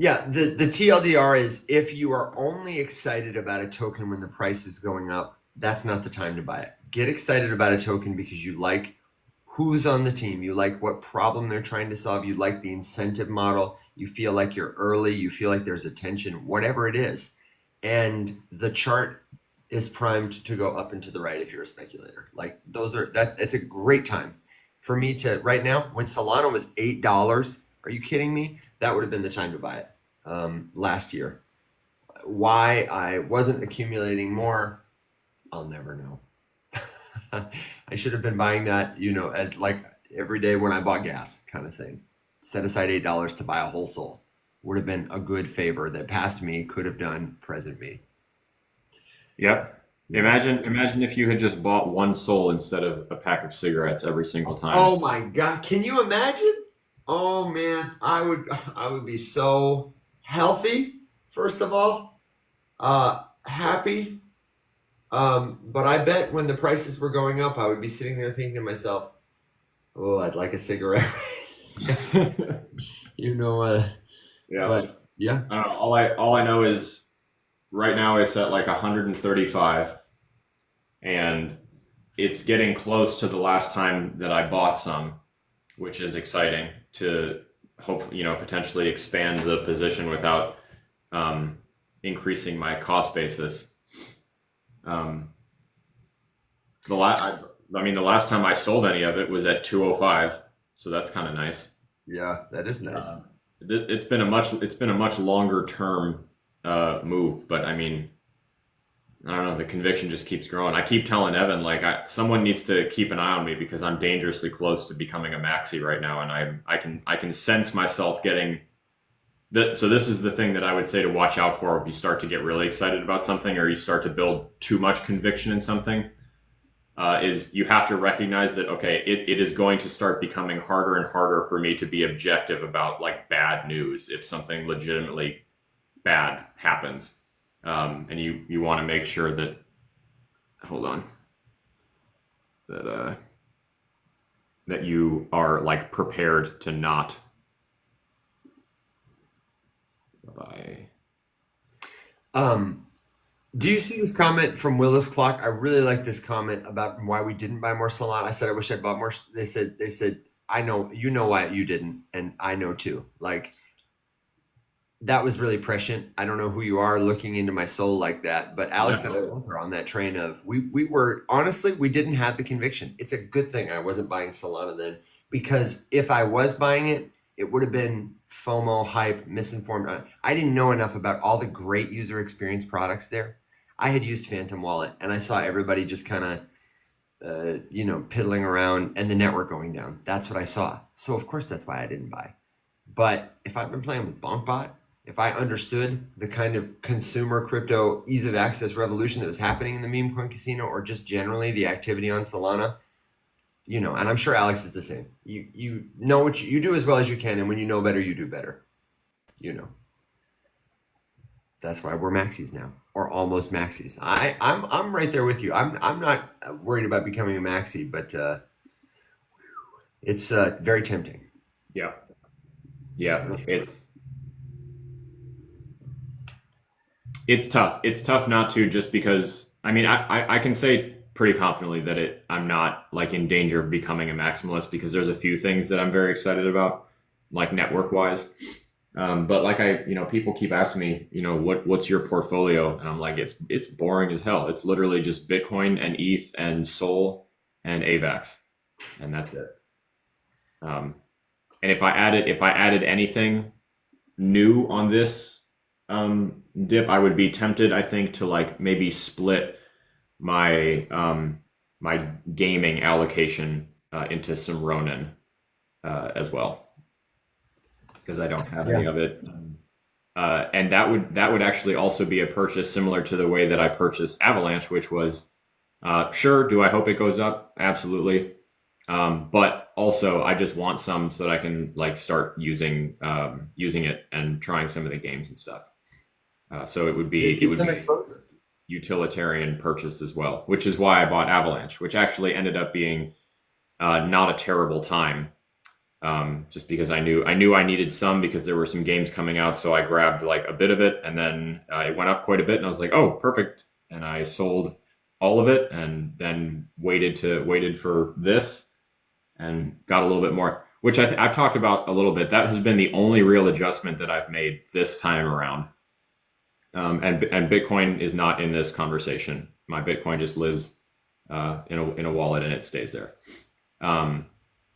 Yeah, the TLDR is if you are only excited about a token when the price is going up, that's not the time to buy it. Get excited about a token because you like who's on the team, you like what problem they're trying to solve, you like the incentive model, you feel like you're early, you feel like there's attention, whatever it is. And the chart is primed to go up and to the right if you're a speculator. Like it's a great time for me to right now when Solana was $8. Are you kidding me? That would have been the time to buy it last year. Why I wasn't accumulating more, I'll never know. I should have been buying that, as like every day when I bought gas kind of thing. Set aside $8 to buy a whole soul. Would have been a good favor that past me could have done present me. Yep. Imagine if you had just bought one soul instead of a pack of cigarettes every single time. Oh my God. Can you imagine? Oh man, I would be so healthy, first of all. Happy. But I bet when the prices were going up, I would be sitting there thinking to myself, "Oh, I'd like a cigarette." You know, Yeah. but yeah, All I know is right now it's at like 135 and it's getting close to the last time that I bought some, which is exciting to hope, potentially expand the position without increasing my cost basis. The last, the last time I sold any of it was at 205, so that's kind of nice. yeah, that is nice. It's been a much longer term move, but I mean, I don't know. The conviction just keeps growing. I keep telling Evan, like, someone needs to keep an eye on me because I'm dangerously close to becoming a maxi right now, and I can sense myself getting. So this is the thing that I would say to watch out for if you start to get really excited about something or you start to build too much conviction in something. Is you have to recognize that, okay, it is going to start becoming harder and harder for me to be objective about like bad news if something legitimately bad happens. And you want to make sure that, hold on, that you are like prepared to not buy. Do you see this comment from Willis Clock? I really like this comment about why we didn't buy more Solana. I said I wish I'd bought more. They said I know why you didn't, and I know too. Like that was really prescient. I don't know who you are looking into my soul like that, but Alex and I both are on that train of we were honestly we didn't have the conviction. It's a good thing I wasn't buying Solana then because if I was buying it, it would have been FOMO hype, misinformed. I didn't know enough about all the great user experience products there. I had used Phantom Wallet and I saw everybody just kind of piddling around and the network going down. That's what I saw. So of course that's why I didn't buy. But if I've been playing with BonkBot, if I understood the kind of consumer crypto ease of access revolution that was happening in the meme coin casino or just generally the activity on Solana, and I'm sure Alex is the same. You know what you do as well as you can, and when you know better, you do better. That's why we're maxis now, or almost maxis. I'm right there with you. I'm not worried about becoming a maxi, but it's very tempting. Yeah. It's tough. It's tough not to, just because I can say pretty confidently that I'm not like in danger of becoming a maximalist because there's a few things that I'm very excited about, like network wise. But like people keep asking me, what's your portfolio? And I'm like, it's boring as hell. It's literally just Bitcoin and ETH and Sol and AVAX, and that's it. And if I added anything new on this dip, I would be tempted, I think, to like maybe split my my gaming allocation into some Ronin as well because I don't have any Yeah. of it. And that would actually also be a purchase similar to the way that I purchased Avalanche, which was sure. Do I hope it goes up? Absolutely. But also, I just want some so that I can like start using it and trying some of the games and stuff. So it would be it Get would some be exposure. utilitarian purchase as well, which is why I bought Avalanche, which actually ended up being not a terrible time. Just because I knew I needed some because there were some games coming out, so I grabbed like a bit of it, and then it went up quite a bit, and I was like, oh, perfect, and I sold all of it, and then waited for this, and got a little bit more, which I've talked about a little bit. That has been the only real adjustment that I've made this time around. And Bitcoin is not in this conversation. My Bitcoin just lives in a wallet and it stays there.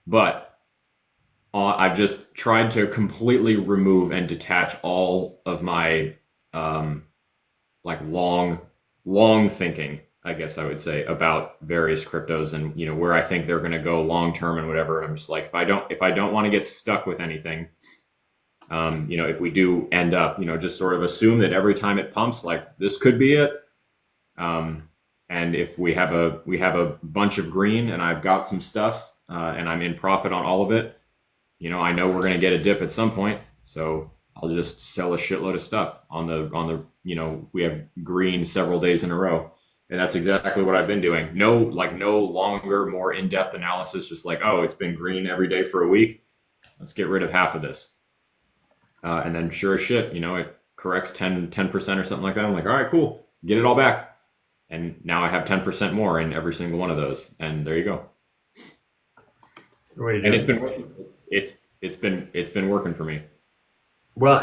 But I've just tried to completely remove and detach all of my like long thinking, I guess I would say, about various cryptos and where I think they're going to go long term and whatever. And I'm just like, if I don't want to get stuck with anything, if we do end up, just sort of assume that every time it pumps, like this could be it. And if we have a bunch of green and I've got some stuff and I'm in profit on all of it, I know we're going to get a dip at some point, so I'll just sell a shitload of stuff on the if we have green several days in a row. And that's exactly what I've been doing. No longer, more in-depth analysis, just like, oh, it's been green every day for a week. Let's get rid of half of this. And then sure as shit, it corrects 10% or something like that. I'm like, all right, cool. Get it all back. And now I have 10% more in every single one of those. And there you go. It's the way to And do it's it. been working. It's been working for me. Well,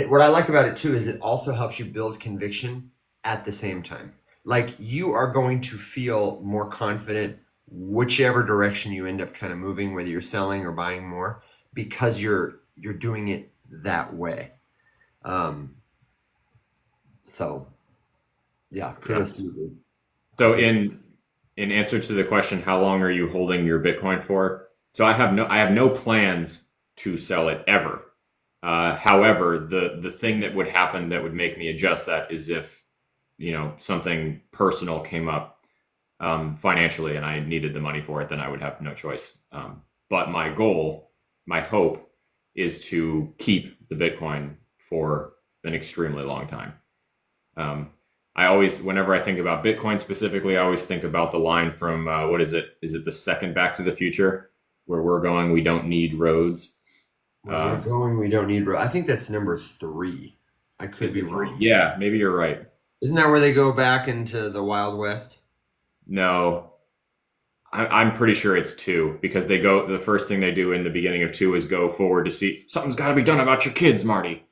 what I like about it too is it also helps you build conviction at the same time. Like you are going to feel more confident whichever direction you end up kind of moving, whether you're selling or buying more, because you're doing it that way. Um, so yeah, Yeah. kudos to you, dude. I So think in answer to the question, how long are you holding your Bitcoin for? So I have no plans to sell it ever. However, the thing that would happen that would make me adjust that is if something personal came up financially and I needed the money for it, then I would have no choice. But my goal, my hope, is to keep the Bitcoin for an extremely long time. Um, I always, whenever I think about Bitcoin specifically, I always think about the line from what is it? Is it the second Back to the Future, where we're going? We don't need roads. where we're Uh, going, we don't need. I think that's number three. I could is be it three? wrong. Yeah, maybe you're right. Isn't that where they go back into the Wild West? No, I'm pretty sure it's two because they go. The first thing they do in the beginning of two is go forward to see something's got to be done about your kids, Marty.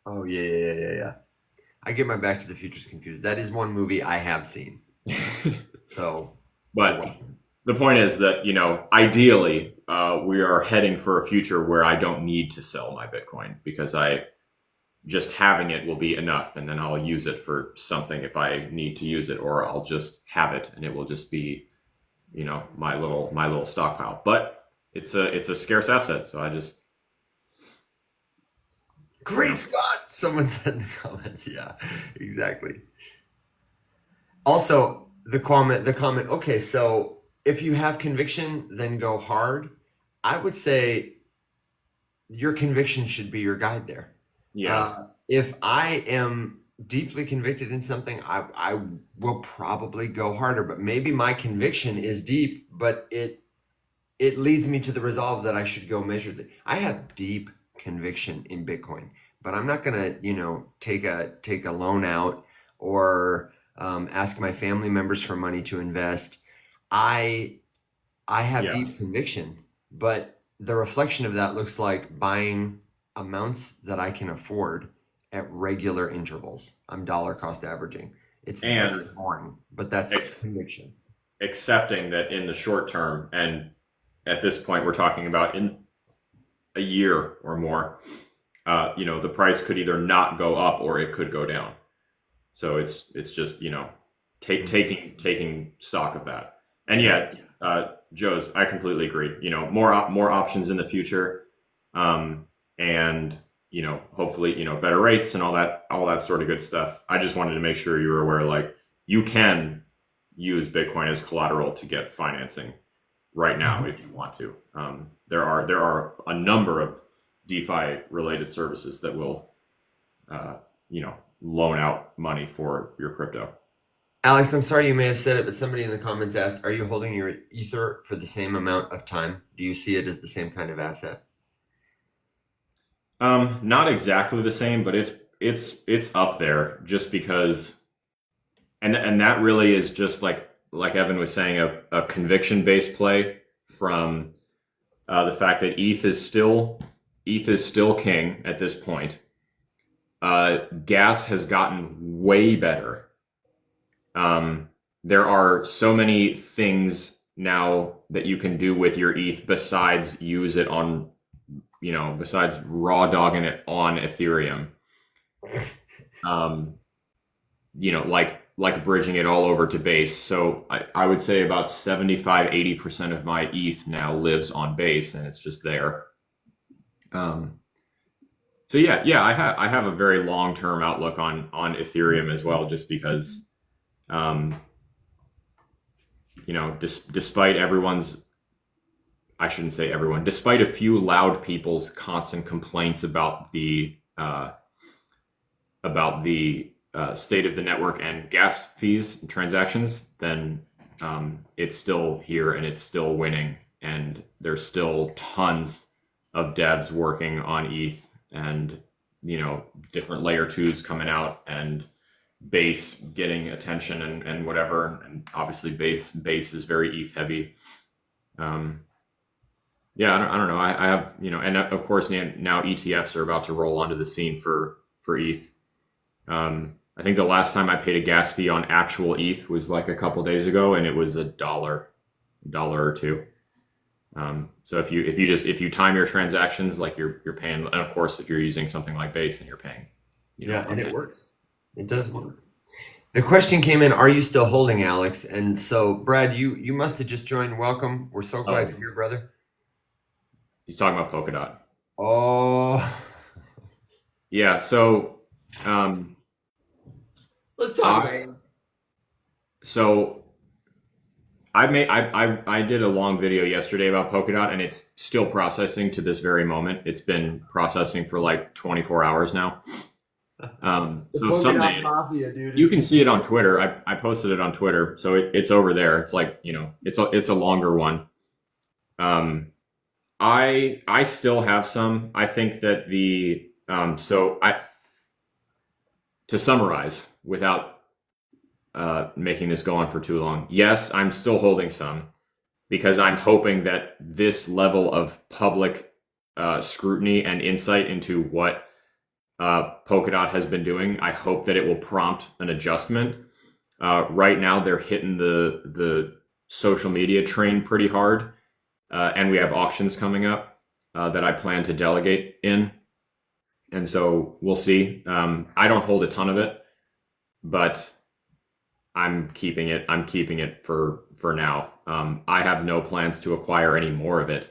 Oh yeah. I get my Back to the Futures confused. That is one movie I have seen. So, oh But well. the point is that ideally, we are heading for a future where I don't need to sell my Bitcoin because I just having it will be enough, and then I'll use it for something if I need to use it, or I'll just have it, and it will just be my little stockpile. But it's a scarce asset, so I just you Great know Scott! Someone said in the comments. Yeah, exactly. Also, the comment. Okay, so if you have conviction, then go hard. I would say your conviction should be your guide there. yeah If I am deeply convicted in something, I will probably go harder. But maybe my conviction is deep, but it leads me to the resolve that I should go measuredly. I have deep conviction in Bitcoin, but I'm not gonna, take a loan out or ask my family members for money to invest. I I have yeah. deep conviction, but the reflection of that looks like buying amounts that I can afford at regular intervals. I'm dollar cost averaging. It's very And boring, but that's ex- conviction. accepting that in the short term, and at this point we're talking about in a year or more, the price could either not go up or it could go down. So it's just taking stock of that. And yeah, Joe's, I completely agree. More options in the future, and hopefully better rates and all that sort of good stuff. I just wanted to make sure you were aware, like you can use Bitcoin as collateral to get financing right now if you want to. There are a number of DeFi related services that will loan out money for your crypto. Alex, I'm sorry you may have said it, but somebody in the comments asked, are you holding your Ether for the same amount of time? Do you see it as the same kind of asset? Not exactly the same, but it's up there just because, and that really is just like Evan was saying, a conviction based play from the fact that ETH is still king at this point. Gas has gotten way better. There are so many things now that you can do with your ETH besides use it on, besides raw dogging it on Ethereum. Like bridging it all over to Base. So I would say about 75-80% of my ETH now lives on Base, and it's just there. So yeah, I have a very long term outlook on Ethereum as well, just because, despite everyone's, I shouldn't say everyone, despite a few loud people's constant complaints about the state of the network and gas fees and transactions, then it's still here and it's still winning, and there's still tons of devs working on ETH, and different layer 2s coming out, and Base getting attention and whatever, and obviously base is very ETH heavy. Yeah, I don't know. I have, and of course now ETFs are about to roll onto the scene for ETH. I think the last time I paid a gas fee on actual ETH was like a couple days ago, and it was $1 or $2. So if you time your transactions, like you're paying, and of course if you're using something like Base, then you're paying. Yeah, and it works. It does work. The question came in, are you still holding, Alex? And so, Brad, you must have just joined. Welcome. We're so glad you're here, brother. He's talking about Polkadot. Oh. Yeah, so let's talk about it. So I did a long video yesterday about Polkadot, and it's still processing to this very moment. It's been processing for like 24 hours now. So someday Mafia, dude, you can see it on Twitter. I posted it on Twitter, so it's over there. It's like, it's a longer one. I still have some. I think that to summarize without making this go on for too long. Yes, I'm still holding some because I'm hoping that this level of public scrutiny and insight into what Polkadot has been doing, I hope that it will prompt an adjustment. Right now, they're hitting the social media train pretty hard, and we have auctions coming up that I plan to delegate in, and so we'll see. I don't hold a ton of it, but I'm keeping it. I'm keeping it for now. I have no plans to acquire any more of it.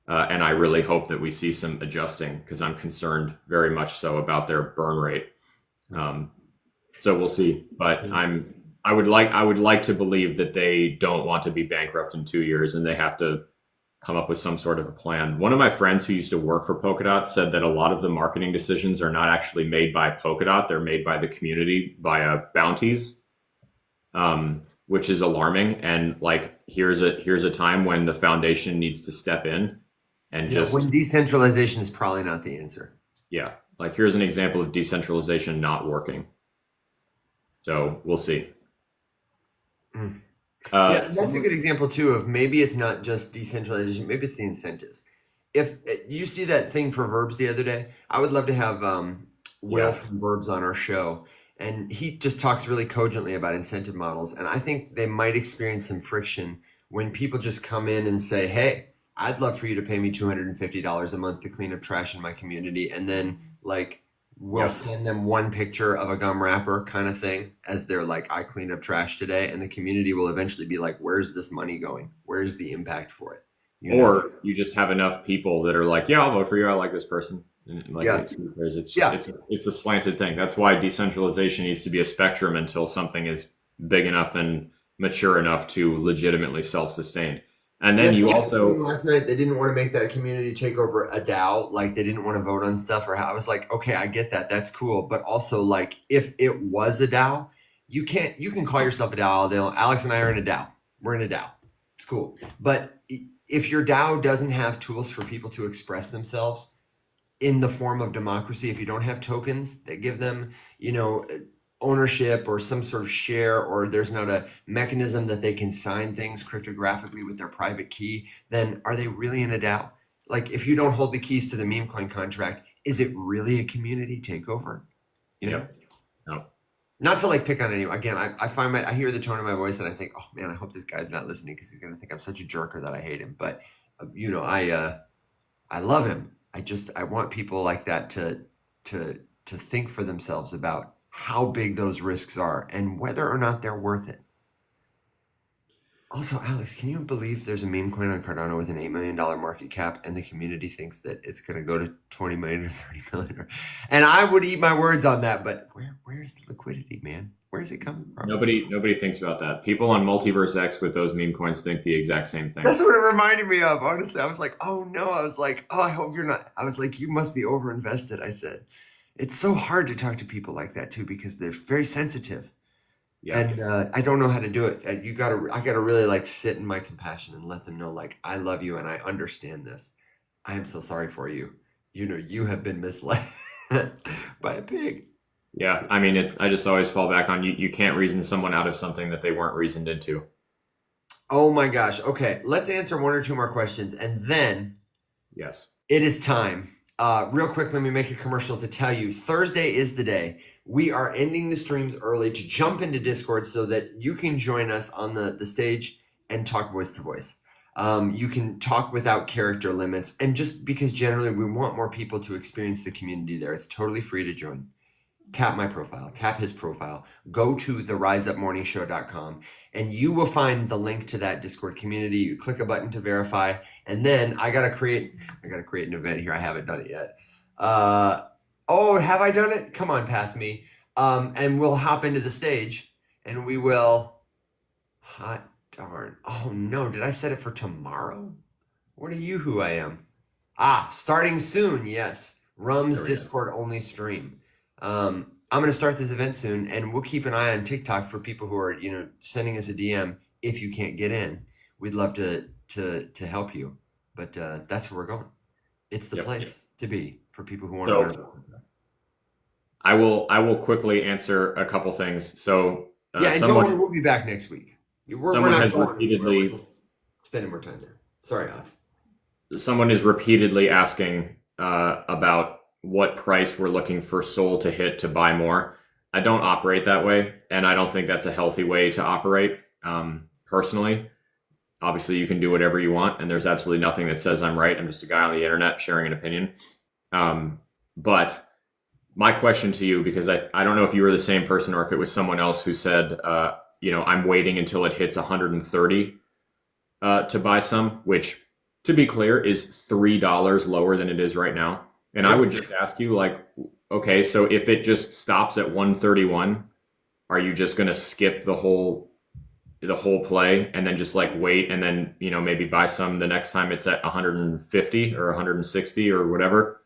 And I really hope that we see some adjusting, because I'm concerned very much so about their burn rate. So we'll see. But I would like to believe that they don't want to be bankrupt in 2 years, and they have to come up with some sort of a plan. One of my friends who used to work for Polkadot said that a lot of the marketing decisions are not actually made by Polkadot; they're made by the community via bounties, which is alarming. And like, here's a time when the foundation needs to step in. And when decentralization is probably not the answer. Yeah, like here's an example of decentralization not working. So we'll see. Yeah, that's a good example too of maybe it's not just decentralization, maybe it's the incentives. If you see that thing for Verbs the other day, I would love to have Will from Verbs on our show. And he just talks really cogently about incentive models. And I think they might experience some friction when people just come in and say, hey, I'd love for you to pay me $250 a month to clean up trash in my community. And then Like we'll Yep. send them one picture of a gum wrapper kind of thing as they're like, I cleaned up trash today, and the community will eventually be like, where's this money going? Where's the impact for it? You know? Or you just have enough people that are like, yeah, I'll vote for you. I like this person. And like Yeah. it's just Yeah. it's a slanted thing. That's why decentralization needs to be a spectrum until something is big enough and mature enough to legitimately self-sustain. And then Yes, you yes. also Last night they didn't want to make that community take over a DAO. Like they didn't want to vote on stuff or how I was like, okay, I get that. That's cool. But also like if it was a DAO, you can call yourself a DAO all day long. Alex and I are in a DAO. We're in a DAO. It's cool. But if your DAO doesn't have tools for people to express themselves in the form of democracy, if you don't have tokens that give them, ownership or some sort of share, or there's not a mechanism that they can sign things cryptographically with their private key, then are they really in a DAO? Like if you don't hold the keys to the memecoin contract, is it really a community takeover? You know? Yep. No. Not to like pick on anyone. Again, I find I hear the tone of my voice and I think, oh man, I hope this guy's not listening because he's gonna think I'm such a jerk or that I hate him. But I love him. I want people like that to think for themselves about how big those risks are and whether or not they're worth it. Also, Alex, can you believe there's a meme coin on Cardano with an $8 million market cap and the community thinks that it's going to go to 20 million or 30 million? And I would eat my words on that, but where's the liquidity, man? Where's it coming from? Nobody thinks about that. People on Multiverse X with those meme coins think the exact same thing. That's what it reminded me of. Honestly, I was like, oh no. I was like, oh, I hope you're not. I was like, you must be overinvested. I said, it's so hard to talk to people like that too because they're very sensitive. Yeah. And I don't know how to do it. I gotta really like sit in my compassion and let them know like I love you and I understand this. I am so sorry for you. You have been misled by a pig. Yeah. I mean, I just always fall back on you can't reason someone out of something that they weren't reasoned into. Oh my gosh. Okay, let's answer one or two more questions and then Yes. it is time. Real quick, let me make a commercial to tell you Thursday is the day. We are ending the streams early to jump into Discord so that you can join us on the stage and talk voice to voice. You can talk without character limits. And just because generally we want more people to experience the community there, it's totally free to join. Tap my profile, tap his profile, go to theriseupmorningshow.com, and you will find the link to that Discord community. You click a button to verify, and then I gotta create an event here. I haven't done it yet. Oh, have I done it? Come on, past me. And we'll hop into the stage, and we will. Hot darn! Oh no, did I set it for tomorrow? What are you? Who I am? Starting soon. Yes, Rum's Discord only stream. I'm going to start this event soon, and we'll keep an eye on TikTok for people who are, sending us a DM if you can't get in. We'd love to help you, but that's where we're going. It's the place to be for people who want to learn. I will quickly answer a couple things. So and don't worry, we'll be back next week. We're not repeatedly just spending more time there. Sorry, Alex. Someone is repeatedly asking about what price we're looking for Sol to hit to buy more. I don't operate that way, and I don't think that's a healthy way to operate personally. Obviously, you can do whatever you want, and there's absolutely nothing that says I'm right. I'm just a guy on the internet sharing an opinion. But my question to you, because I don't know if you were the same person or if it was someone else who said, I'm waiting until it hits 130 to buy some, which, to be clear, is $3 lower than it is right now. And I would just ask you, like, okay, so if it just stops at 131, are you just going to skip the whole play and then just like wait and then, maybe buy some the next time it's at 150 or 160 or whatever?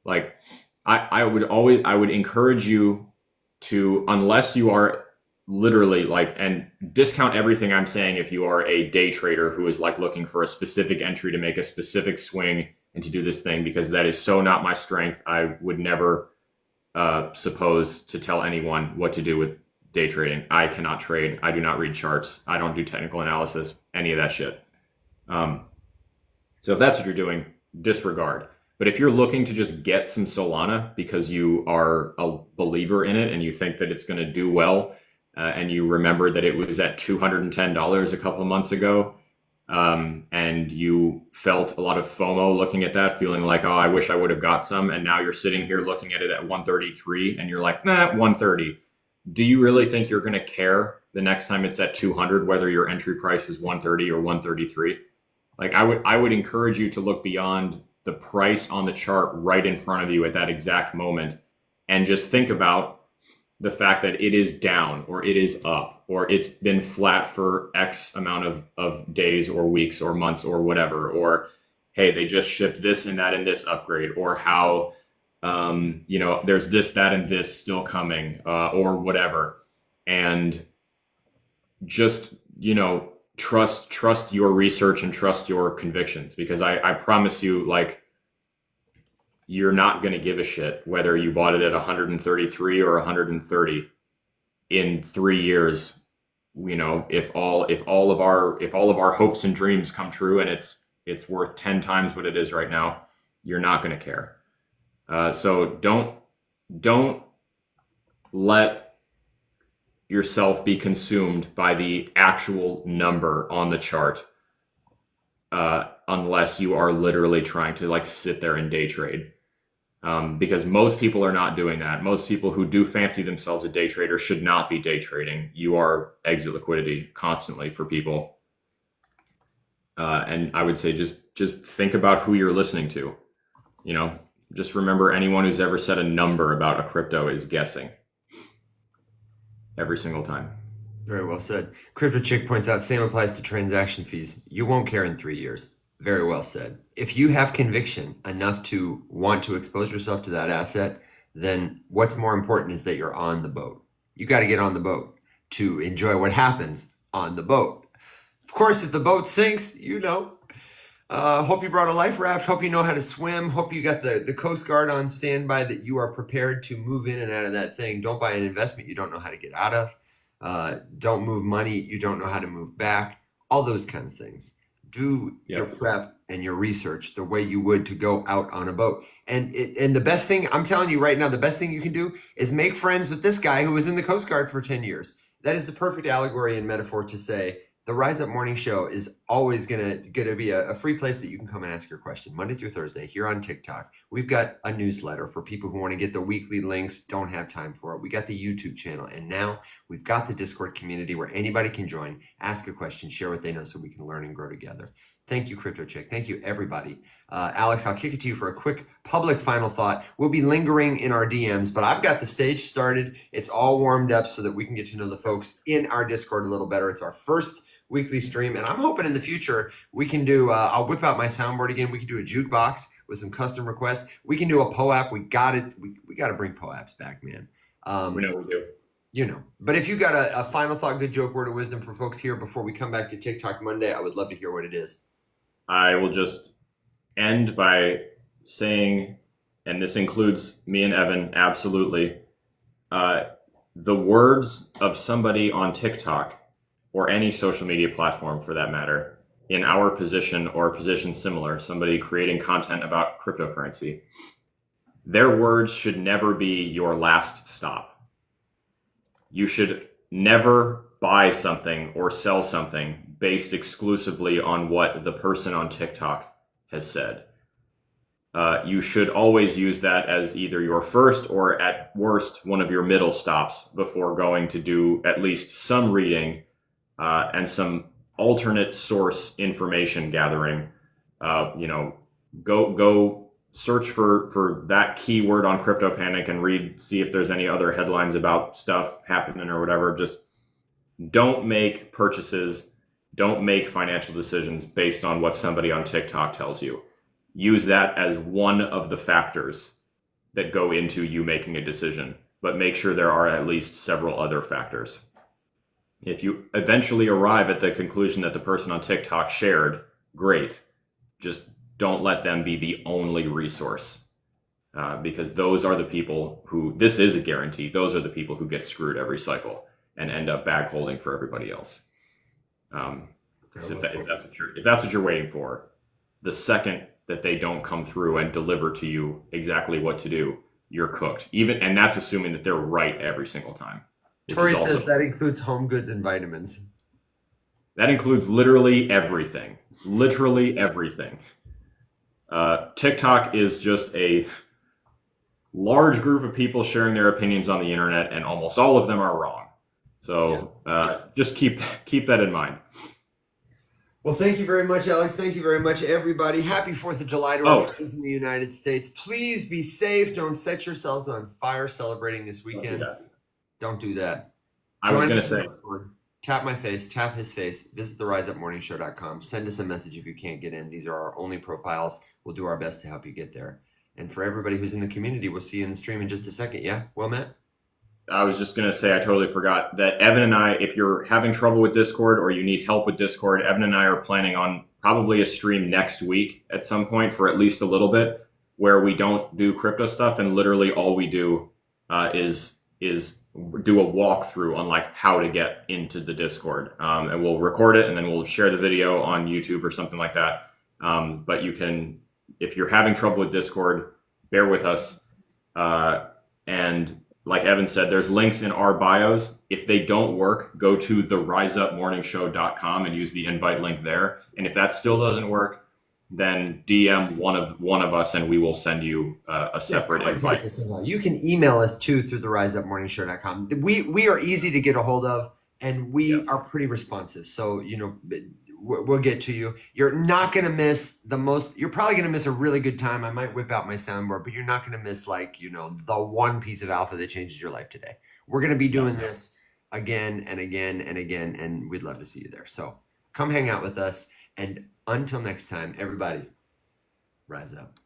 Like, I would encourage you to, unless you are literally like, and discount everything I'm saying if you are a day trader who is like looking for a specific entry to make a specific swing and to do this thing, because that is so not my strength. I would never suppose to tell anyone what to do with day trading. I cannot trade. I do not read charts. I don't do technical analysis, any of that shit. So if that's what you're doing, disregard. But if you're looking to just get some Solana because you are a believer in it and you think that it's going to do well, and you remember that it was at $210 a couple of months ago, and you felt a lot of FOMO looking at that, feeling like, oh, I wish I would have got some. And now you're sitting here looking at it at 133 and you're like, nah, 130. Do you really think you're going to care the next time it's at 200, whether your entry price is 130 or 133? Like I would encourage you to look beyond the price on the chart right in front of you at that exact moment and just think about the fact that it is down or it is up or it's been flat for X amount of days or weeks or months or whatever, or hey, they just shipped this and that and this upgrade, or how there's this, that, and this still coming, or whatever. And just, trust your research and trust your convictions, because I promise you, like, you're not going to give a shit whether you bought it at 133 or 130 in 3 years. If all of our hopes and dreams come true and it's worth 10 times what it is right now, you're not going to care. So don't let yourself be consumed by the actual number on the chart, unless you are literally trying to like sit there and day trade. Because most people are not doing that. Most people who do fancy themselves a day trader should not be day trading. You are exit liquidity constantly for people. And I would say just think about who you're listening to. Just remember, anyone who's ever said a number about a crypto is guessing every single time. Very well said. Crypto Chick points out, same applies to transaction fees. You won't care in 3 years. Very well said. If you have conviction enough to want to expose yourself to that asset, then what's more important is that you're on the boat. You got to get on the boat to enjoy what happens on the boat. Of course, if the boat sinks, hope you brought a life raft, hope you know how to swim, hope you got the Coast Guard on standby, that you are prepared to move in and out of that thing. Don't buy an investment you don't know how to get out of. Don't move money you don't know how to move back. All those kind of things. Do your prep and your research the way you would to go out on a boat. And the best thing, I'm telling you right now, the best thing you can do is make friends with this guy who was in the Coast Guard for 10 years. That is the perfect allegory and metaphor to say the Rise Up Morning Show is always gonna be a free place that you can come and ask your question Monday through Thursday here on TikTok. We've got a newsletter for people who want to get the weekly links, don't have time for it. We got the YouTube channel, and now we've got the Discord community where anybody can join, ask a question, share what they know so we can learn and grow together. Thank you, Crypto Chick. Thank you, everybody. Alex, I'll kick it to you for a quick public final thought. We'll be lingering in our DMs, but I've got the stage started. It's all warmed up so that we can get to know the folks in our Discord a little better. It's our first weekly stream, and I'm hoping in the future we can do, I'll whip out my soundboard again. We can do a jukebox with some custom requests. We can do a POAP. We got to bring POAPs back, man. We know we do. But if you got a final thought, good joke, word of wisdom for folks here before we come back to TikTok Monday, I would love to hear what it is. I will just end by saying, and this includes me and Evan, absolutely, the words of somebody on TikTok or any social media platform for that matter, in our position or position similar, somebody creating content about cryptocurrency, their words should never be your last stop. You should never buy something or sell something based exclusively on what the person on TikTok has said. You should always use that as either your first or at worst one of your middle stops before going to do at least some reading and some alternate source information gathering. Go search for that keyword on CryptoPanic and see if there's any other headlines about stuff happening or whatever. Just don't make purchases, don't make financial decisions based on what somebody on TikTok tells you. Use that as one of the factors that go into you making a decision, but make sure there are at least several other factors. If you eventually arrive at the conclusion that the person on TikTok shared, great. Just don't let them be the only resource, because those are the people who, this is a guarantee, those are the people who get screwed every cycle and end up bag holding for everybody else. If that's what you're waiting for, the second that they don't come through and deliver to you exactly what to do, you're cooked. And that's assuming that they're right every single time. Tori says that includes home goods and vitamins. That includes literally everything. Literally everything. TikTok is just a large group of people sharing their opinions on the internet, and almost all of them are wrong. So just keep that in mind. Well, thank you very much, Alex. Thank you very much, everybody. Happy 4th of July to our friends in the United States. Please be safe. Don't set yourselves on fire celebrating this weekend. Don't do that. I was going to say, tap my face, tap his face, visit the riseupmorningshow.com. Send us a message if you can't get in. These are our only profiles. We'll do our best to help you get there. And for everybody who's in the community, we'll see you in the stream in just a second. Yeah? Well, Matt? I was just going to say, I totally forgot that Evan and I, if you're having trouble with Discord or you need help with Discord, Evan and I are planning on probably a stream next week at some point for at least a little bit, where we don't do crypto stuff, and literally all we do is do a walkthrough on like how to get into the Discord, and we'll record it and then we'll share the video on YouTube or something like that. But you can, if you're having trouble with Discord, bear with us. And like Evan said, there's links in our bios. If they don't work, go to the riseupmorningshow.com and use the invite link there. And if that still doesn't work, then DM one of us and we will send you a separate invite. You can email us too through the riseupmorningshow.com. We are easy to get a hold of, and we are pretty responsive. So, we'll get to you. You're not going to miss you're probably going to miss a really good time. I might whip out my soundboard, but you're not going to miss the one piece of alpha that changes your life today. We're going to be doing this again and again and again, and we'd love to see you there. So come hang out with us. And until next time, everybody, rise up.